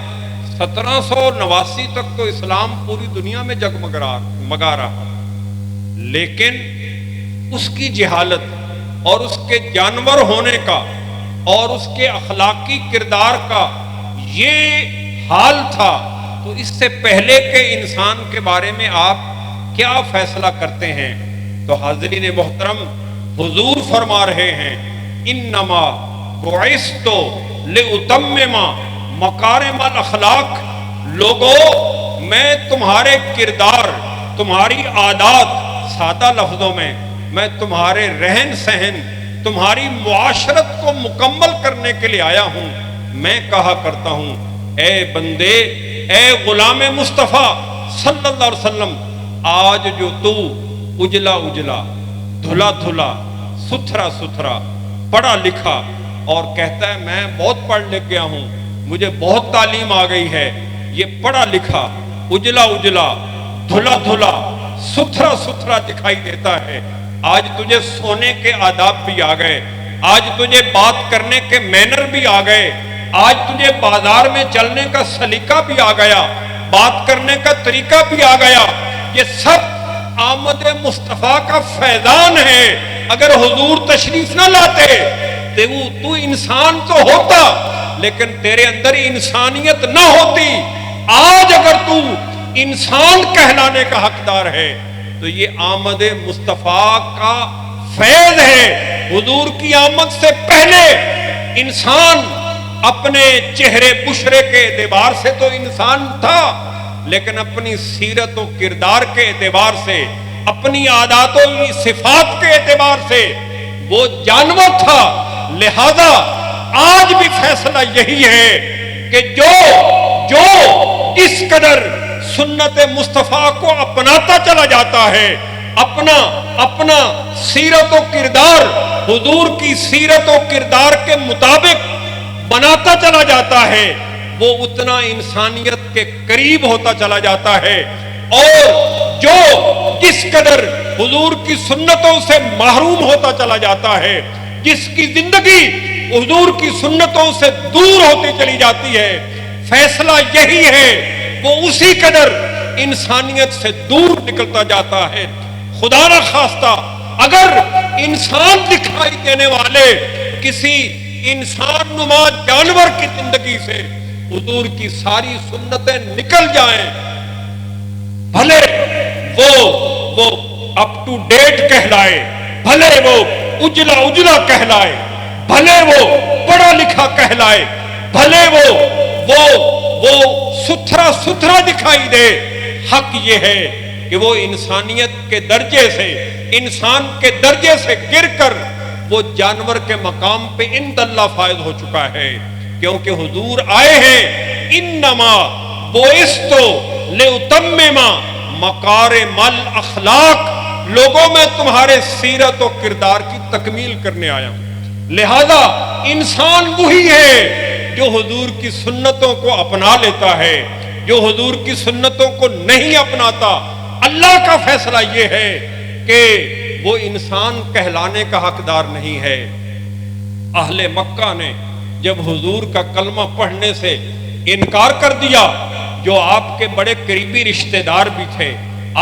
1789 تک تو اسلام پوری دنیا میں جگمگا رہا، لیکن اس کی جہالت اور اس کے جانور ہونے کا اور اس کے اخلاقی کردار کا یہ حال تھا۔ تو اس سے پہلے کے انسان کے بارے میں آپ کیا فیصلہ کرتے ہیں؟ تو حاضرین محترم، حضور فرما رہے ہیں انما بعثت لِأُتَمِّمَ مَكَارِمَ الْأَخْلَاق، لوگو میں تمہارے کردار، تمہاری عادات، سادہ لفظوں میں تمہارے رہن سہن، تمہاری معاشرت کو مکمل کرنے کے لیے آیا ہوں۔ میں کہا کرتا ہوں اے بندے، اے غلام مصطفیٰ صلی اللہ علیہ وسلم، آج جو تو اجلا اجلا، دھلا دھلا، ستھرا ستھرا، پڑھا لکھا اور کہتا ہے میں بہت پڑھ لکھ گیا ہوں، مجھے بہت تعلیم آ گئی ہے، یہ پڑھا لکھا، اجلا اجلا، دھلا دھلا، ستھرا ستھرا دکھائی دیتا ہے، آج تجھے سونے کے آداب بھی آ گئے، آج تجھے بات کرنے کے مینر بھی آ گئے، آج تجھے بازار میں چلنے کا سلیقہ بھی آ گیا، بات کرنے کا طریقہ بھی آ گیا، یہ سب آمد مصطفیٰ کا فیضان ہے۔ اگر حضور تشریف نہ لاتے تو انسان تو ہوتا لیکن تیرے اندر انسانیت نہ ہوتی۔ آج اگر تو انسان کہلانے کا حقدار ہے تو یہ آمد مصطفیٰ کا فیض ہے۔ حضور کی آمد سے پہلے انسان اپنے چہرے بشرے کے اعتبار سے تو انسان تھا، لیکن اپنی سیرت و کردار کے اعتبار سے، اپنی عادات و صفات کے اعتبار سے وہ جانور تھا۔ لہذا آج بھی فیصلہ یہی ہے کہ جو اس قدر سنت مصطفیٰ کو اپناتا چلا جاتا ہے، اپنا سیرت و کردار حضور کی سیرت و کردار کے مطابق بناتا چلا جاتا ہے، وہ اتنا انسانیت کے قریب ہوتا چلا جاتا ہے۔ اور جو جس قدر حضور کی سنتوں سے محروم ہوتا چلا جاتا ہے، جس کی زندگی حضور کی سنتوں سے دور ہوتی چلی جاتی ہے، فیصلہ یہی ہے وہ اسی قدر انسانیت سے دور نکلتا جاتا ہے۔ خدا نہ خواستہ اگر انسان دکھائی دینے والے کسی انسان نما جانور کی زندگی سے حضور کی ساری سنتیں نکل جائیں، بھلے وہ اپ ٹو ڈیٹ کہلائے، بھلے وہ اجلا اجلا کہلائے، بھلے وہ پڑھا لکھا کہلائے، بھلے وہ ستھرا ستھرا دکھائی دے، حق یہ ہے کہ وہ انسانیت کے درجے سے، انسان کے درجے سے گر کر وہ جانور کے مقام پہ عند اللہ فائز ہو چکا ہے، کیونکہ حضور آئے ہیں انما بعثت لأتمم مکارم الاخلاق، لوگوں میں تمہارے سیرت و کردار کی تکمیل کرنے آیا ہوں۔ لہذا انسان وہی ہے جو حضور کی سنتوں کو اپنا لیتا ہے، جو حضور کی سنتوں کو نہیں اپناتا، اللہ کا فیصلہ یہ ہے کہ وہ انسان کہلانے کا حقدار نہیں ہے۔ اہل مکہ نے جب حضور کا کلمہ پڑھنے سے انکار کر دیا، جو آپ کے بڑے قریبی رشتہ دار بھی تھے،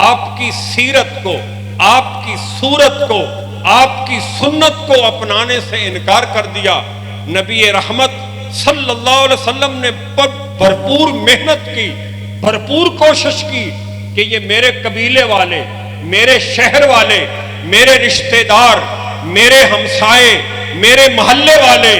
آپ کی سیرت کو، آپ کی صورت کو، آپ کی سنت کو اپنانے سے انکار کر دیا، نبی رحمت صلی اللہ علیہ وسلم نے بھرپور محنت کی، بھرپور کوشش کی کہ یہ میرے قبیلے والے، میرے شہر والے، میرے رشتہ دار، میرے ہمسائے، میرے محلے والے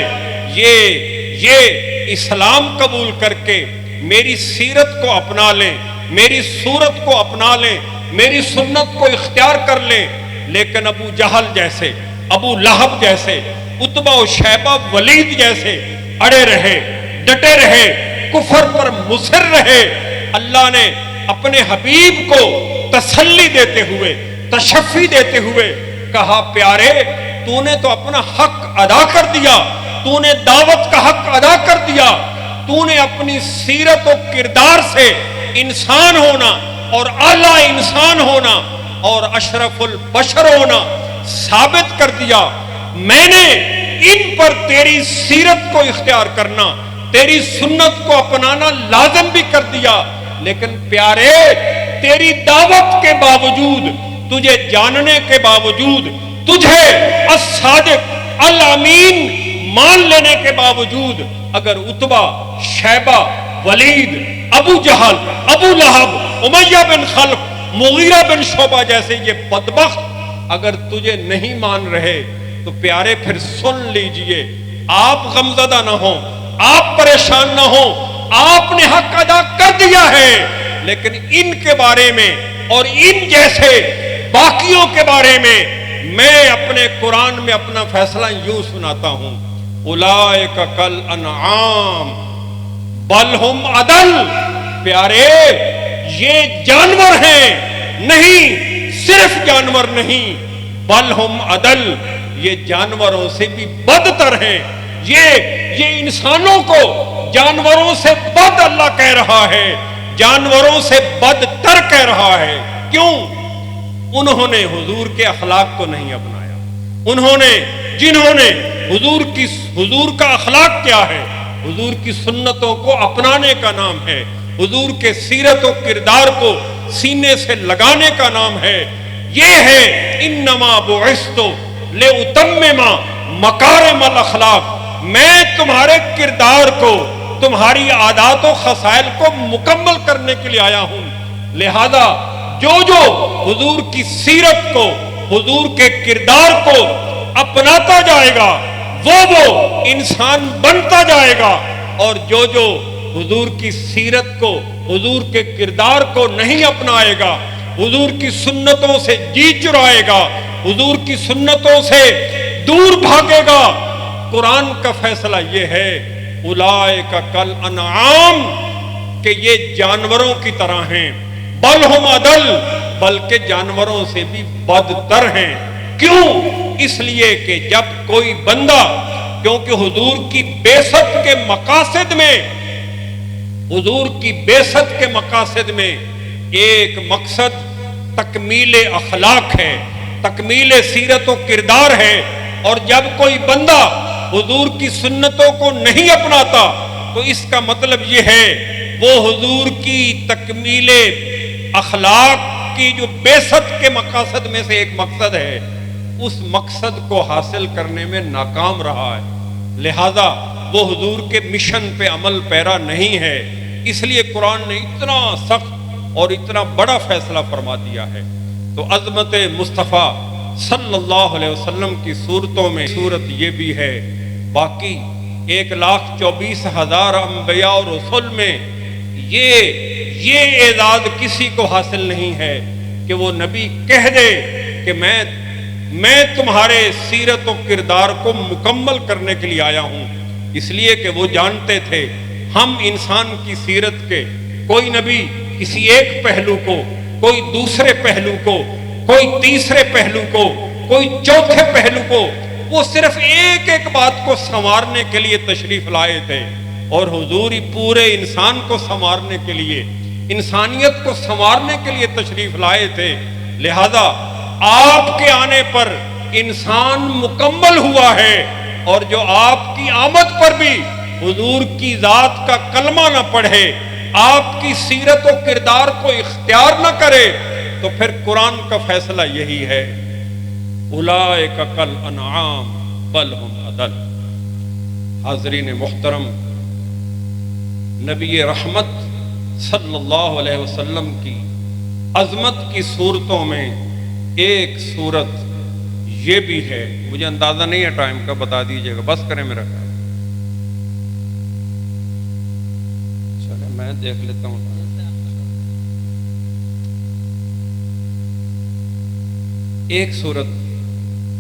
یہ اسلام قبول کر کے میری سیرت کو اپنا لیں، میری صورت کو اپنا لیں، میری سنت کو اختیار کر لیں۔ لیکن ابو جہل جیسے، ابو لہب جیسے، عتبہ و شیبہ ولید جیسے اڑے رہے، ڈٹے رہے، کفر پر مصر رہے۔ اللہ نے اپنے حبیب کو تسلی دیتے ہوئے، تشفی دیتے ہوئے کہا پیارے تو نے تو اپنا حق ادا کر دیا، تو نے دعوت کا حق ادا کر دیا، تو نے اپنی سیرت و کردار سے انسان ہونا اور اعلیٰ انسان ہونا اور اشرف البشر ہونا ثابت کر دیا۔ میں نے ان پر تیری سیرت کو اختیار کرنا، تیری سنت کو اپنانا لازم بھی کر دیا، لیکن پیارے تیری دعوت کے باوجود، تجھے جاننے کے باوجود، تجھے الصادق الامین مان لینے کے باوجود اگر عتبہ، شیبہ، ولید، ابو جہل، ابو لہب، امیہ بن خلف، مغیرہ بن شعبہ جیسے یہ بدبخت اگر تجھے نہیں مان رہے تو پیارے پھر سن لیجئے، آپ غمزدہ نہ ہوں، آپ پریشان نہ ہو، آپ نے حق ادا کر دیا ہے، لیکن ان کے بارے میں اور ان جیسے باقیوں کے بارے میں اپنے قرآن میں اپنا فیصلہ یوں سناتا ہوں، اولئک کالانعام بل ہم اضل۔ پیارے یہ جانور ہیں، نہیں صرف جانور نہیں، بل ہم اضل، یہ جانوروں سے بھی بدتر ہیں۔ یہ انسانوں کو جانوروں سے بد اللہ کہہ رہا ہے، جانوروں سے بدتر کہہ رہا ہے۔ کیوں؟ انہوں نے حضور کے اخلاق کو نہیں اپنایا، جنہوں نے حضور کا اخلاق کیا ہے؟ حضور کی سنتوں کو اپنانے کا نام ہے، حضور کے سیرت و کردار کو سینے سے لگانے کا نام ہے۔ یہ ہے انما بعثت لأتمم مکارم الاخلاق، میں تمہارے کردار کو، تمہاری عادات و خصائل کو مکمل کرنے کے لیے آیا ہوں۔ لہذا جو حضور کی سیرت کو، حضور کے کردار کو اپناتا جائے گا وہ انسان بنتا جائے گا، اور جو حضور کی سیرت کو، حضور کے کردار کو نہیں اپنائے گا، حضور کی سنتوں سے جی چرائے گا، حضور کی سنتوں سے دور بھاگے گا، قرآن کا فیصلہ یہ ہے اولئک کالانعام، کہ یہ جانوروں کی طرح ہیں، بل ہم اضل، بلکہ جانوروں سے بھی بدتر ہیں۔ کیوں؟ اس لیے کہ جب کوئی بندہ، کیونکہ حضور کی بعثت کے مقاصد میں، حضور کی بعثت کے مقاصد میں ایک مقصد تکمیل اخلاق ہے، تکمیل سیرت و کردار ہے، اور جب کوئی بندہ حضور کی سنتوں کو نہیں اپناتا تو اس کا مطلب یہ ہے وہ حضور کی تکمیل اخلاق کی جو بعثت کے مقاصد میں سے ایک مقصد ہے، اس مقصد کو حاصل کرنے میں ناکام رہا ہے، لہذا وہ حضور کے مشن پہ عمل پیرا نہیں ہے۔ اس لیے قرآن نے اتنا سخت اور اتنا بڑا فیصلہ فرما دیا ہے۔ تو عظمت مصطفیٰ صلی اللہ علیہ وسلم کی صورتوں میں صورت یہ بھی ہے، باقی 1,24,000 انبیاء اور رسول میں یہ اعزاز کسی کو حاصل نہیں ہے کہ وہ نبی کہہ دے کہ میں تمہارے سیرت و کردار کو مکمل کرنے کے لیے آیا ہوں، اس لیے کہ وہ جانتے تھے ہم انسان کی سیرت کے کوئی نبی کسی ایک پہلو کو، کوئی دوسرے پہلو کو، کوئی تیسرے پہلو کو، کوئی چوتھے پہلو کو، وہ صرف ایک ایک بات کو سنوارنے کے لیے تشریف لائے تھے، اور حضور ہی پورے انسان کو سنوارنے کے لیے، انسانیت کو سنوارنے کے لیے تشریف لائے تھے۔ لہذا آپ کے آنے پر انسان مکمل ہوا ہے، اور جو آپ کی آمد پر بھی حضور کی ذات کا کلمہ نہ پڑھے، آپ کی سیرت و کردار کو اختیار نہ کرے، تو پھر قرآن کا فیصلہ یہی ہے اولئک کالانعام بل ہم اضل۔ حاضرین محترم، نبی رحمت صلی اللہ علیہ وسلم کی عظمت کی صورتوں میں ایک صورت یہ بھی ہے، مجھے اندازہ نہیں ہے ٹائم کا، بتا دیجئے گا، بس کریں میرا خیال، چلے میں دیکھ لیتا ہوں۔ ایک صورت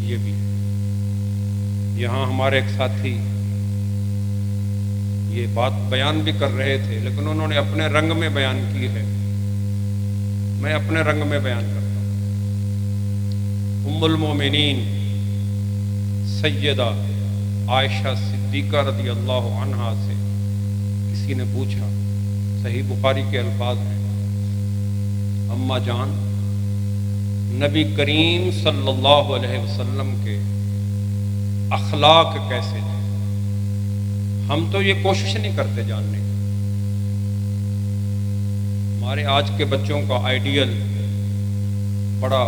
یہ بھی ہے، یہاں ہمارے ایک ساتھی یہ بات بیان بھی کر رہے تھے، لیکن انہوں نے اپنے رنگ میں بیان کی ہے، میں اپنے رنگ میں بیان کرتا ہوں۔ ام المومنین سیدہ عائشہ صدیقہ رضی اللہ عنہا سے کسی نے پوچھا، صحیح بخاری کے الفاظ ہیں، اماں جان نبی کریم صلی اللہ علیہ وسلم کے اخلاق کیسے تھے؟ ہم تو یہ کوشش نہیں کرتے جاننے کی، ہمارے آج کے بچوں کا آئیڈیل بڑا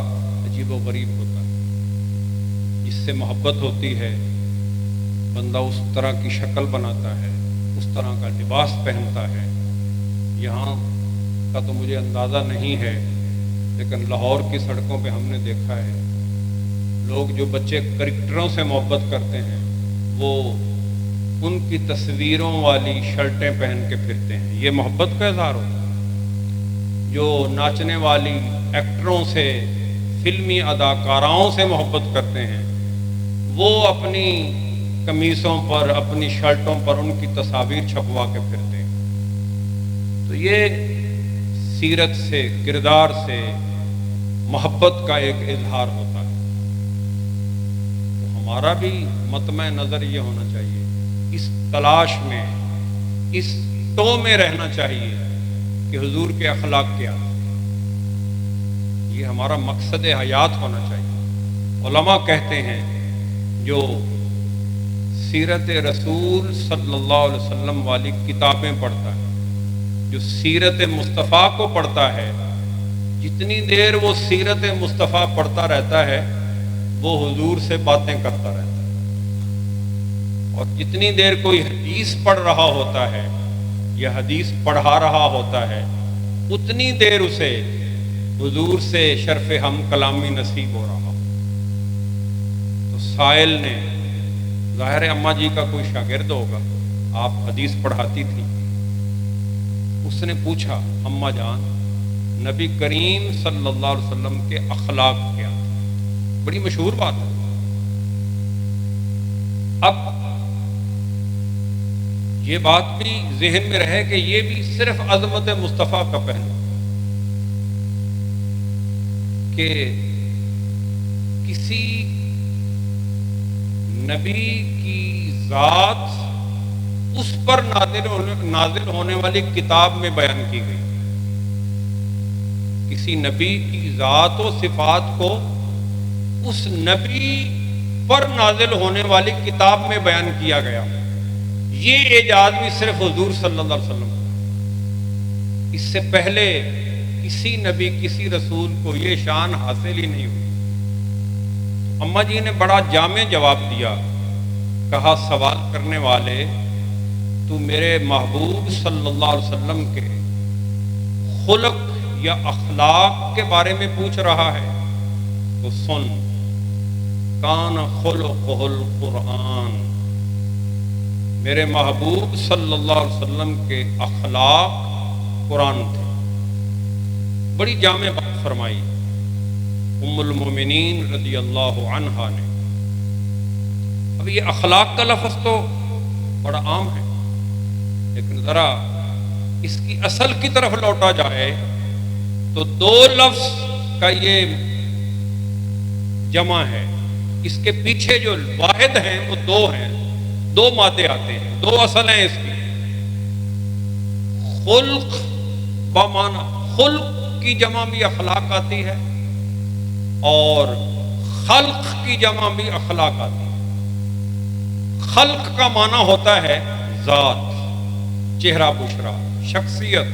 عجیب و غریب ہوتا ہے، جس سے محبت ہوتی ہے بندہ اس طرح کی شکل بناتا ہے، اس طرح کا لباس پہنتا ہے۔ یہاں کا تو مجھے اندازہ نہیں ہے، لیکن لاہور کی سڑکوں پہ ہم نے دیکھا ہے لوگ جو بچے کرکٹروں سے محبت کرتے ہیں وہ ان کی تصویروں والی شرٹیں پہن کے پھرتے ہیں، یہ محبت کا اظہار ہوتا ہے؟ جو ناچنے والی ایکٹروں سے، فلمی اداکاراؤں سے محبت کرتے ہیں، وہ اپنی قمیصوں پر، اپنی شرٹوں پر ان کی تصاویر چھپوا کے پھرتے ہیں۔ تو یہ سیرت سے، کردار سے محبت کا ایک اظہار ہوتا ہے۔ تو ہمارا بھی مطمع نظر یہ ہونا چاہیے، اس تلاش میں، اس ٹو میں رہنا چاہیے کہ حضور کے اخلاق کیا ہیں۔ یہ ہمارا مقصد حیات ہونا چاہیے۔ علماء کہتے ہیں جو سیرت رسول صلی اللہ علیہ وسلم والی کتابیں پڑھتا ہے، جو سیرت مصطفیٰ کو پڑھتا ہے، جتنی دیر وہ سیرت مصطفیٰ پڑھتا رہتا ہے وہ حضور سے باتیں کرتا رہتا ہے، اور جتنی دیر کوئی حدیث پڑھ رہا ہوتا ہے یا حدیث پڑھا رہا ہوتا ہے اتنی دیر اسے حضور سے شرف ہم کلامی نصیب ہو رہا۔ تو سائل نے، ظاہر ہے اماں جی کا کوئی شاگرد ہوگا، آپ حدیث پڑھاتی تھی، اس نے پوچھا اماں جان نبی کریم صلی اللہ علیہ وسلم کے اخلاق کیا تھے؟ بڑی مشہور بات ہے۔ اب یہ بات بھی ذہن میں رہے کہ یہ بھی صرف عظمت مصطفیٰ کا پہلو، کہ کسی نبی کی ذات اس پر نازل ہونے والی کتاب میں بیان کی گئی، کسی نبی کی ذات و صفات کو اس نبی پر نازل ہونے والی کتاب میں بیان کیا گیا۔ یہ اعجاز بھی صرف حضور صلی اللہ علیہ وسلم کو، اس سے پہلے کسی نبی، کسی رسول کو یہ شان حاصل ہی نہیں ہوئی۔ اماں جی نے بڑا جامع جواب دیا، کہا سوال کرنے والے تو میرے محبوب صلی اللہ علیہ وسلم کے خلق یا اخلاق کے بارے میں پوچھ رہا ہے تو سن، کان خلقہ القرآن، میرے محبوب صلی اللہ علیہ وسلم کے اخلاق قرآن تھے۔ بڑی جامع بات فرمائی ام المومنین رضی اللہ عنہا نے۔ اب یہ اخلاق کا لفظ تو بڑا عام ہے، لیکن ذرا اس کی اصل کی طرف لوٹا جائے تو دو لفظ کا یہ جمع ہے، اس کے پیچھے جو واحد ہیں وہ دو ہیں، دو مادے آتے ہیں، دو اصل ہیں اس کی۔ خلق بمعنی خلق کی جمع بھی اخلاق آتی ہے اور خلق کی جمع بھی اخلاق آتی ہے۔ خلق کا معنی ہوتا ہے ذات، چہرہ بشرا، شخصیت،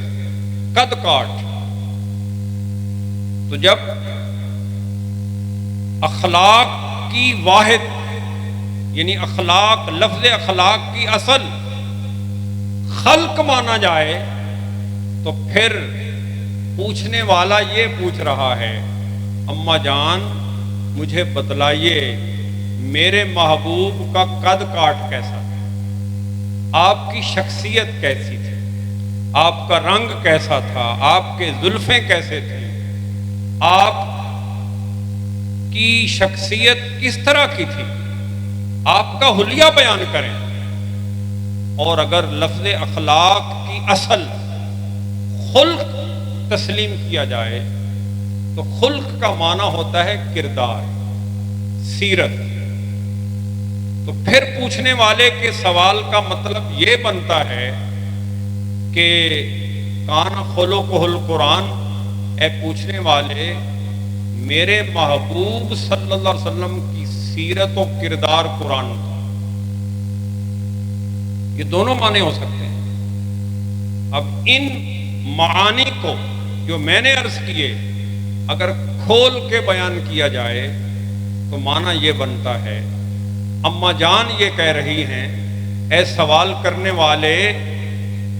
قد کاٹ۔ تو جب اخلاق کی واحد یعنی اخلاق، لفظ اخلاق کی اصل خلق مانا جائے تو پھر پوچھنے والا یہ پوچھ رہا ہے اماں جان مجھے بتلائیے میرے محبوب کا قد کاٹ کیسا تھا، آپ کی شخصیت کیسی تھی، آپ کا رنگ کیسا تھا، آپ کے زلفیں کیسے تھیں، آپ کی شخصیت کس طرح کی تھی، آپ کا حلیہ بیان کریں۔ اور اگر لفظ اخلاق کی اصل خلق تسلیم کیا جائے تو خلق کا معنی ہوتا ہے کردار، سیرت۔ تو پھر پوچھنے والے کے سوال کا مطلب یہ بنتا ہے کہ کان خلقہ القرآن، اے پوچھنے والے میرے محبوب صلی اللہ علیہ وسلم کی سیرت و کردار قرآن کا۔ یہ دونوں معنی ہو سکتے ہیں۔ اب ان معانی کو جو میں نے عرض کیے اگر کھول کے بیان کیا جائے تو معنی یہ بنتا ہے، اماں جان یہ کہہ رہی ہیں اے سوال کرنے والے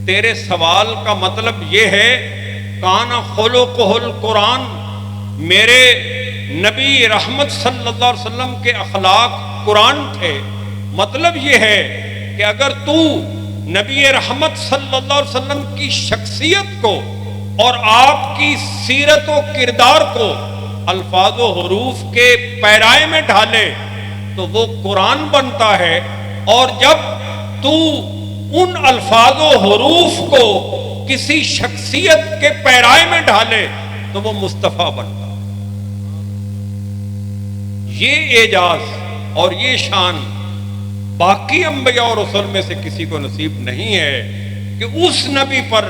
تیرے سوال کا مطلب یہ ہے کان خلقہ القرآن، میرے نبی رحمت صلی اللہ علیہ وسلم کے اخلاق قرآن تھے، مطلب یہ ہے کہ اگر تو نبی رحمت صلی اللہ علیہ وسلم کی شخصیت کو اور آپ کی سیرت و کردار کو الفاظ و حروف کے پیرائے میں ڈھالے تو وہ قرآن بنتا ہے، اور جب تو ان الفاظ و حروف کو کسی شخصیت کے پیرائے میں ڈھالے تو وہ مصطفیٰ بنتا ہے۔ یہ اعجاز اور یہ شان باقی انبیاء اور رسل میں سے کسی کو نصیب نہیں ہے کہ اس نبی پر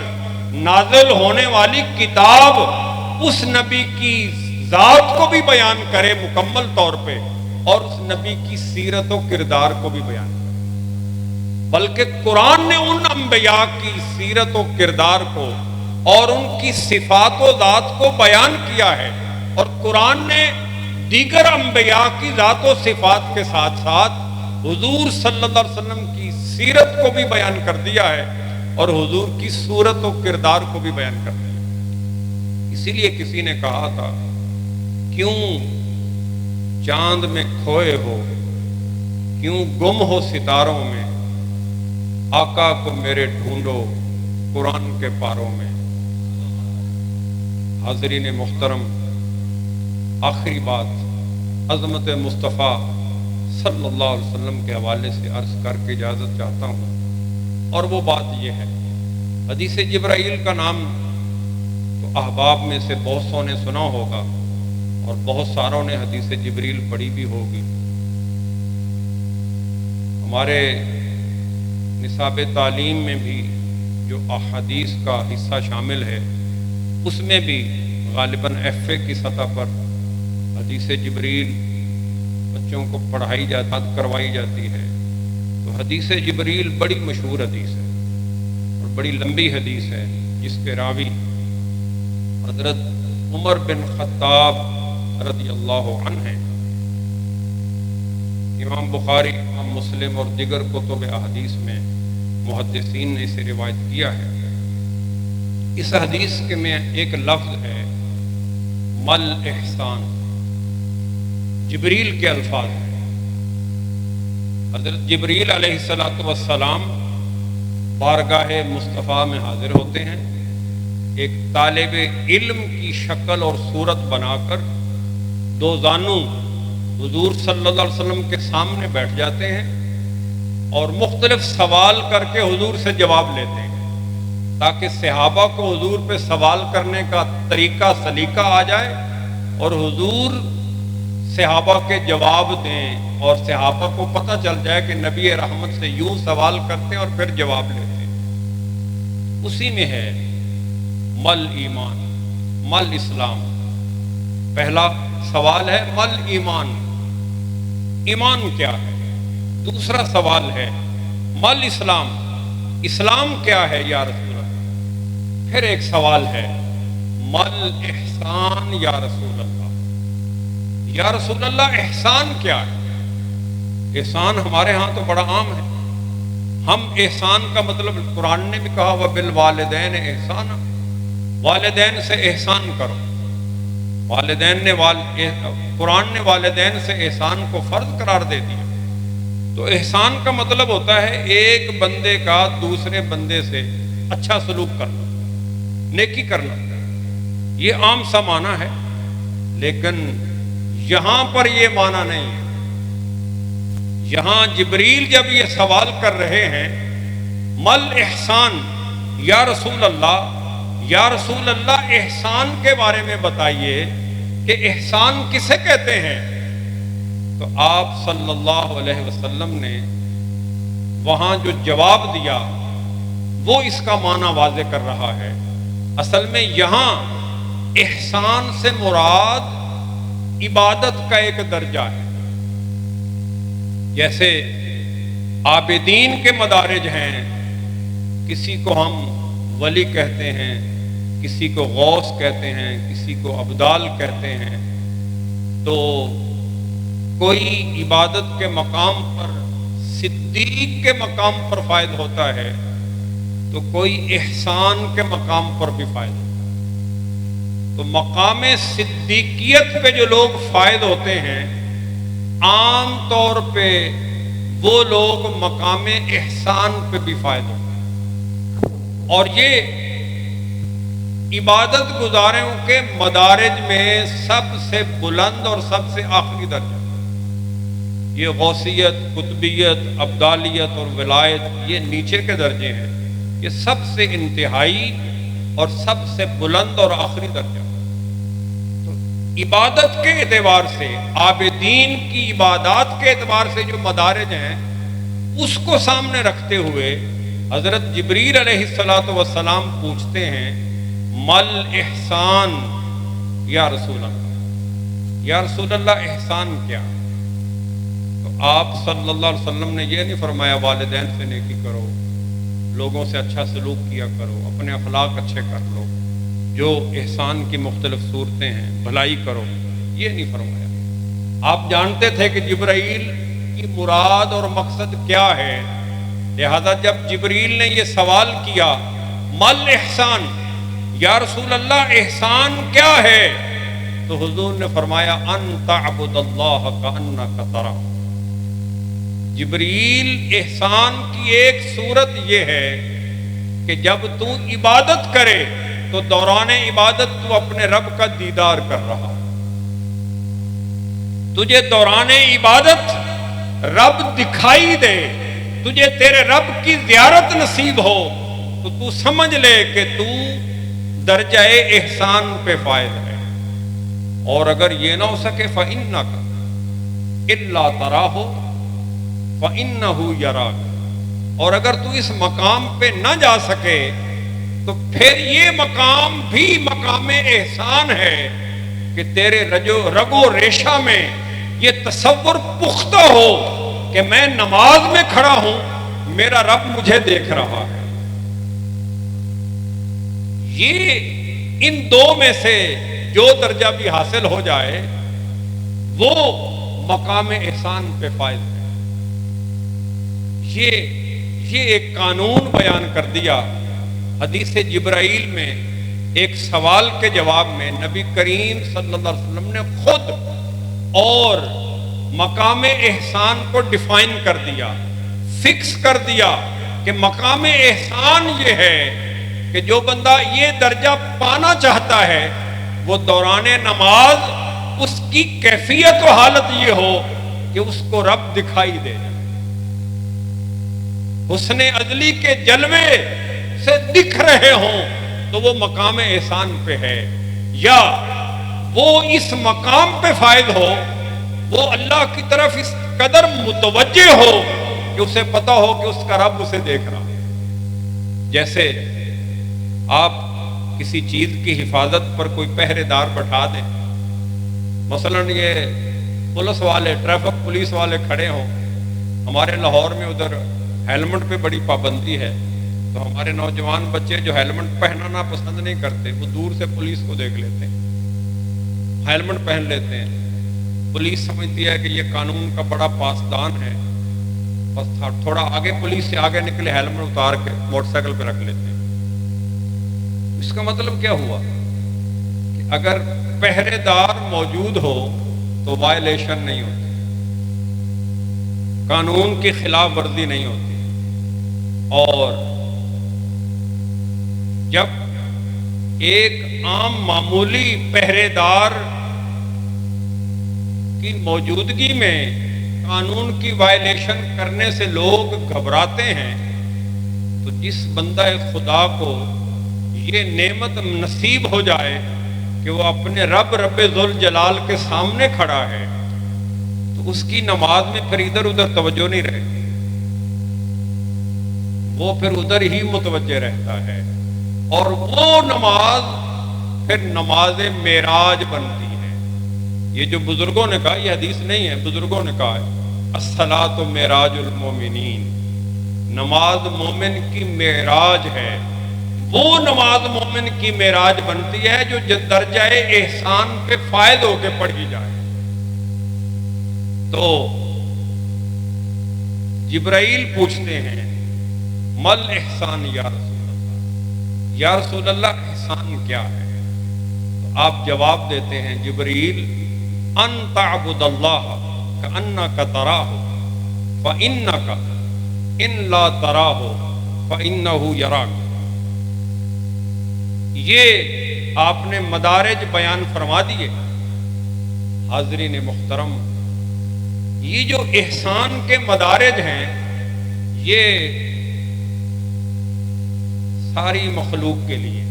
نازل ہونے والی کتاب اس نبی کی ذات کو بھی بیان کرے مکمل طور پہ، اور اس نبی کی سیرت و کردار کو بھی بیان کرے، بلکہ قرآن نے ان انبیاء کی سیرت و کردار کو اور ان کی صفات و ذات کو بیان کیا ہے، اور قرآن نے دیگر انبیاء کی ذات و صفات کے ساتھ ساتھ حضور صلی اللہ علیہ وسلم کی سیرت کو بھی بیان کر دیا ہے، اور حضور کی صورت و کردار کو بھی بیان کر دیا۔ اسی لیے کسی نے کہا تھا، کیوں چاند میں کھوئے ہو، کیوں گم ہو ستاروں میں، آقا کو میرے ڈھونڈو قرآن کے پاروں میں۔ حاضرین محترم، آخری بات عظمت مصطفیٰ صلی اللہ علیہ وسلم کے حوالے سے عرض کر کے اجازت چاہتا ہوں، اور وہ بات یہ ہے، حدیث جبرائیل کا نام تو احباب میں سے بہت سو نے سنا ہوگا، اور بہت ساروں نے حدیث جبریل پڑھی بھی ہوگی۔ ہمارے نصاب تعلیم میں بھی جو احادیث کا حصہ شامل ہے، اس میں بھی غالباً ایف اے کی سطح پر حدیث جبریل بچوں کو پڑھائی جاتی کروائی جاتی ہے۔ تو حدیث جبریل بڑی مشہور حدیث ہے اور بڑی لمبی حدیث ہے، جس کے راوی حضرت عمر بن خطاب رضی اللہ عنہ ہیں۔ امام بخاری، امام مسلم اور دیگر کتب احادیث میں محدثین نے اسے روایت کیا ہے۔ اس حدیث کے میں ایک لفظ ہے مل احسان، جبریل کے الفاظ ہیں۔ حضرت جبریل علیہ السلام بارگاہ مصطفیٰ میں حاضر ہوتے ہیں، ایک طالب علم کی شکل اور صورت بنا کر دو زانو حضور صلی اللہ علیہ وسلم کے سامنے بیٹھ جاتے ہیں، اور مختلف سوال کر کے حضور سے جواب لیتے ہیں، تاکہ صحابہ کو حضور پہ سوال کرنے کا طریقہ سلیقہ آ جائے، اور حضور صحابہ کے جواب دیں، اور صحابہ کو پتہ چل جائے کہ نبی رحمت سے یوں سوال کرتے اور پھر جواب لیتے۔ اسی میں ہے مل ایمان، مل اسلام۔ پہلا سوال ہے مل ایمان، ایمان کیا ہے؟ دوسرا سوال ہے مل اسلام، اسلام کیا ہے یا رسول اللہ؟ پھر ایک سوال ہے مل احسان یا رسول اللہ، یا رسول اللہ احسان کیا ہے؟ احسان ہمارے ہاں تو بڑا عام ہے، ہم احسان کا مطلب قرآن نے بھی کہا وبالوالدین احسانا، والدین سے احسان کرو۔ والدین نے قرآن نے والدین سے احسان کو فرض قرار دے دیا۔ تو احسان کا مطلب ہوتا ہے ایک بندے کا دوسرے بندے سے اچھا سلوک کرنا، نیکی کرنا۔ یہ عام سا معنی ہے، لیکن یہاں پر یہ معنی نہیں ہے۔ یہاں جبریل جب یہ سوال کر رہے ہیں مل احسان یا رسول اللہ، یا رسول اللہ احسان کے بارے میں بتائیے کہ احسان کسے کہتے ہیں، تو آپ صلی اللہ علیہ وسلم نے وہاں جو جواب دیا وہ اس کا معنی واضح کر رہا ہے۔ اصل میں یہاں احسان سے مراد عبادت کا ایک درجہ ہے۔ جیسے عابدین کے مدارج ہیں، کسی کو ہم ولی کہتے ہیں، کسی کو غوث کہتے ہیں، کسی کو ابدال کہتے ہیں۔ تو کوئی عبادت کے مقام پر صدیق کے مقام پر فائد ہوتا ہے، تو کوئی احسان کے مقام پر بھی فائد ہوتا ہے۔ تو مقام صدیقیت پہ جو لوگ فائد ہوتے ہیں، عام طور پہ وہ لوگ مقام احسان پہ بھی فائد ہوتے ہیں۔ اور یہ عبادت گزاروں کے مدارج میں سب سے بلند اور سب سے آخری درجہ، یہ غوثیت، قطبیت، ابدالیت اور ولایت یہ نیچے کے درجے ہیں، یہ سب سے انتہائی اور سب سے بلند اور آخری درجہ۔ تو عبادت کے اعتبار سے، عابدین کی عبادات کے اعتبار سے جو مدارج ہیں، اس کو سامنے رکھتے ہوئے حضرت جبریل علیہ السلام پوچھتے ہیں مل احسان یا رسول اللہ، یا رسول اللہ احسان کیا؟ تو آپ صلی اللہ علیہ وسلم نے یہ نہیں فرمایا والدین سے نیکی کرو، لوگوں سے اچھا سلوک کیا کرو، اپنے اخلاق اچھے کر لو، جو احسان کی مختلف صورتیں ہیں، بھلائی کرو، یہ نہیں فرمایا۔ آپ جانتے تھے کہ جبرائیل کی مراد اور مقصد کیا ہے، لہذا جب جبریل نے یہ سوال کیا مل احسان یا رسول اللہ احسان کیا ہے، تو حضور نے فرمایا ان تعبد اللہ کأنک تراہ۔ جبریل احسان کی ایک صورت یہ ہے کہ جب تو عبادت کرے تو دوران عبادت تو اپنے رب کا دیدار کر رہا، تجھے دوران عبادت رب دکھائی دے، تجھے تیرے رب کی زیارت نصیب ہو، تو سمجھ لے کہ تو درجہ احسان پہ فائد ہے۔ اور اگر یہ نہ ہو سکے فَإِنَّكَ إِلَّا تَرَاهُ فَإِنَّهُ يَرَاكَ، اور اگر تو اس مقام پہ نہ جا سکے تو پھر یہ مقام بھی مقام احسان ہے کہ تیرے رگ و ریشہ میں یہ تصور پختہ ہو کہ میں نماز میں کھڑا ہوں، میرا رب مجھے دیکھ رہا ہے۔ یہ ان دو میں سے جو درجہ بھی حاصل ہو جائے وہ مقام احسان پہ فائز ہے۔ یہ ایک قانون بیان کر دیا حدیث جبرائیل میں، ایک سوال کے جواب میں نبی کریم صلی اللہ علیہ وسلم نے خود اور مقام احسان کو ڈیفائن کر دیا، فکس کر دیا کہ مقام احسان یہ ہے کہ جو بندہ یہ درجہ پانا چاہتا ہے وہ دوران نماز اس کی کیفیت و حالت یہ ہو کہ اس کو رب دکھائی دے، حسن ازلی کے جلوے سے دکھ رہے ہوں تو وہ مقام احسان پہ ہے، یا وہ اس مقام پہ فائد ہو، وہ اللہ کی طرف اس قدر متوجہ ہو کہ اسے پتا ہو کہ اس کا رب اسے دیکھ رہا۔ جیسے آپ کسی چیز کی حفاظت پر کوئی پہرے دار بٹھا دیں، مثلا یہ پولیس والے، ٹریفک پولیس والے کھڑے ہوں، ہمارے لاہور میں ادھر ہیلمٹ پہ بڑی پابندی ہے، تو ہمارے نوجوان بچے جو ہیلمٹ پہننا پسند نہیں کرتے وہ دور سے پولیس کو دیکھ لیتے ہیں، ہیلمٹ پہن لیتے ہیں، پولیس سمجھتی ہے کہ یہ قانون کا بڑا پاسدان ہے، بس تھوڑا آگے پولیس سے آگے نکلے ہیلمٹ اتار کے موٹر سائیکل پہ رکھ لیتے ہیں۔ اس کا مطلب کیا ہوا کہ اگر پہرے دار موجود ہو تو وائلیشن نہیں ہوتی، قانون کی خلاف ورزی نہیں ہوتی، اور جب ایک عام معمولی پہرے دار کی موجودگی میں قانون کی وائلیشن کرنے سے لوگ گھبراتے ہیں، تو جس بندہ خدا کو یہ نعمت نصیب ہو جائے کہ وہ اپنے رب ذوالجلال کے سامنے کھڑا ہے، تو اس کی نماز میں پھر ادھر ادھر توجہ نہیں رہتی، وہ پھر ادھر ہی متوجہ رہتا ہے، اور وہ نماز پھر نماز معراج بنتی ہے۔ یہ جو بزرگوں نے کہا، یہ حدیث نہیں ہے، بزرگوں نے کہا ہے الصلاۃ معراج المومنین، نماز مومن کی معراج ہے، وہ نماز مومن کی معراج بنتی ہے جو درجہ احسان پہ فائد ہو کے پڑھی جائے۔ تو جبرائیل پوچھتے ہیں مل احسان یا رسول اللہ، یا رسول اللہ احسان کیا ہے؟ تو آپ جواب دیتے ہیں جبرائیل ان تعبد اللہ کأنک تراہ فَإِنَّكَ إِن لَا تَرَاهُ فَإِنَّهُ يَرَاكَ۔ یہ آپ نے مدارج بیان فرما دیے۔ حاضرین محترم، یہ جو احسان کے مدارج ہیں یہ ساری مخلوق کے لیے،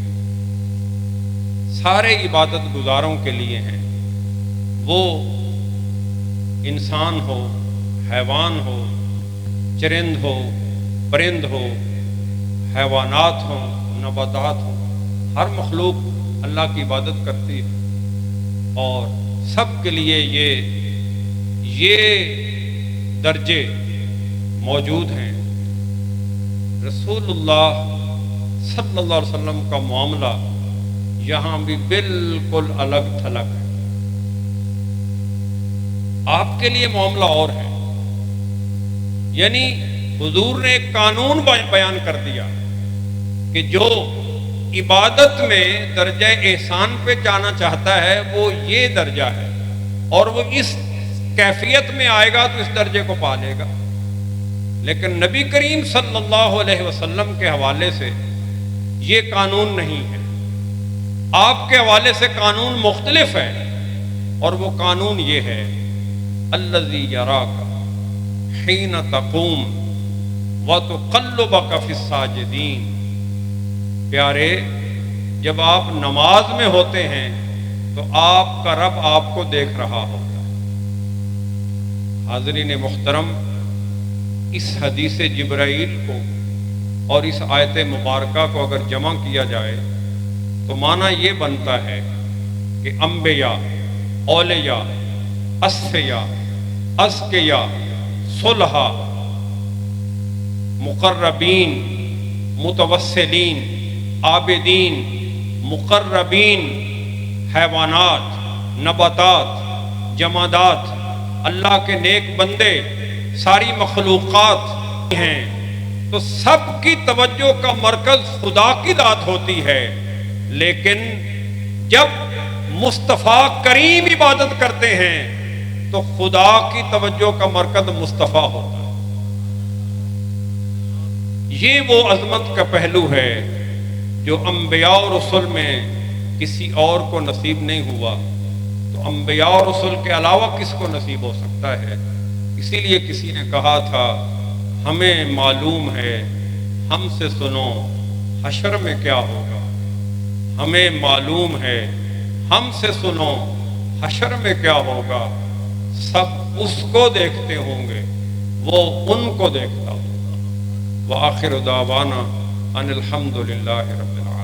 سارے عبادت گزاروں کے لیے ہیں، وہ انسان ہو، حیوان ہو، چرند ہو، پرند ہو، حیوانات ہوں، نباتات ہوں، ہر مخلوق اللہ کی عبادت کرتی ہے، اور سب کے لیے یہ درجے موجود ہیں۔ رسول اللہ صلی اللہ علیہ وسلم کا معاملہ یہاں بھی بالکل الگ تھلگ ہے۔ آپ کے لیے معاملہ اور ہے، یعنی حضور نے ایک قانون بیان کر دیا کہ جو عبادت میں درجہ احسان پہ جانا چاہتا ہے وہ یہ درجہ ہے، اور وہ اس کیفیت میں آئے گا تو اس درجے کو پا لے گا۔ لیکن نبی کریم صلی اللہ علیہ وسلم کے حوالے سے یہ قانون نہیں ہے، آپ کے حوالے سے قانون مختلف ہے، اور وہ قانون یہ ہے الذی یراک حین تقوم وتقلبک فی الساجدین۔ پیارے، جب آپ نماز میں ہوتے ہیں تو آپ کا رب آپ کو دیکھ رہا ہوتا ہے۔ حاضرین محترم، اس حدیث جبرائیل کو اور اس آیت مبارکہ کو اگر جمع کیا جائے تو معنی یہ بنتا ہے کہ انبیاء، اولیاء، اصفیاء، ازکیاء، صلحاء، مقربین، متوسلین، عابدین، مقربین، حیوانات، نباتات، جمادات، اللہ کے نیک بندے، ساری مخلوقات ہیں، تو سب کی توجہ کا مرکز خدا کی ذات ہوتی ہے، لیکن جب مصطفیٰ کریم عبادت کرتے ہیں تو خدا کی توجہ کا مرکز مصطفیٰ ہوتا ہے۔ یہ وہ عظمت کا پہلو ہے جو انبیاء اور رسل میں کسی اور کو نصیب نہیں ہوا، تو انبیاء اور رسل کے علاوہ کس کو نصیب ہو سکتا ہے؟ اسی لیے کسی نے کہا تھا ہمیں معلوم ہے، ہم سے سنو حشر میں کیا ہوگا۔ ہمیں معلوم ہے، ہم سے سنو حشر میں کیا ہوگا۔ سب اس کو دیکھتے ہوں گے، وہ ان کو دیکھتا ہوگا۔ وآخر دعوانا ان الحمد للہ رب العالمین۔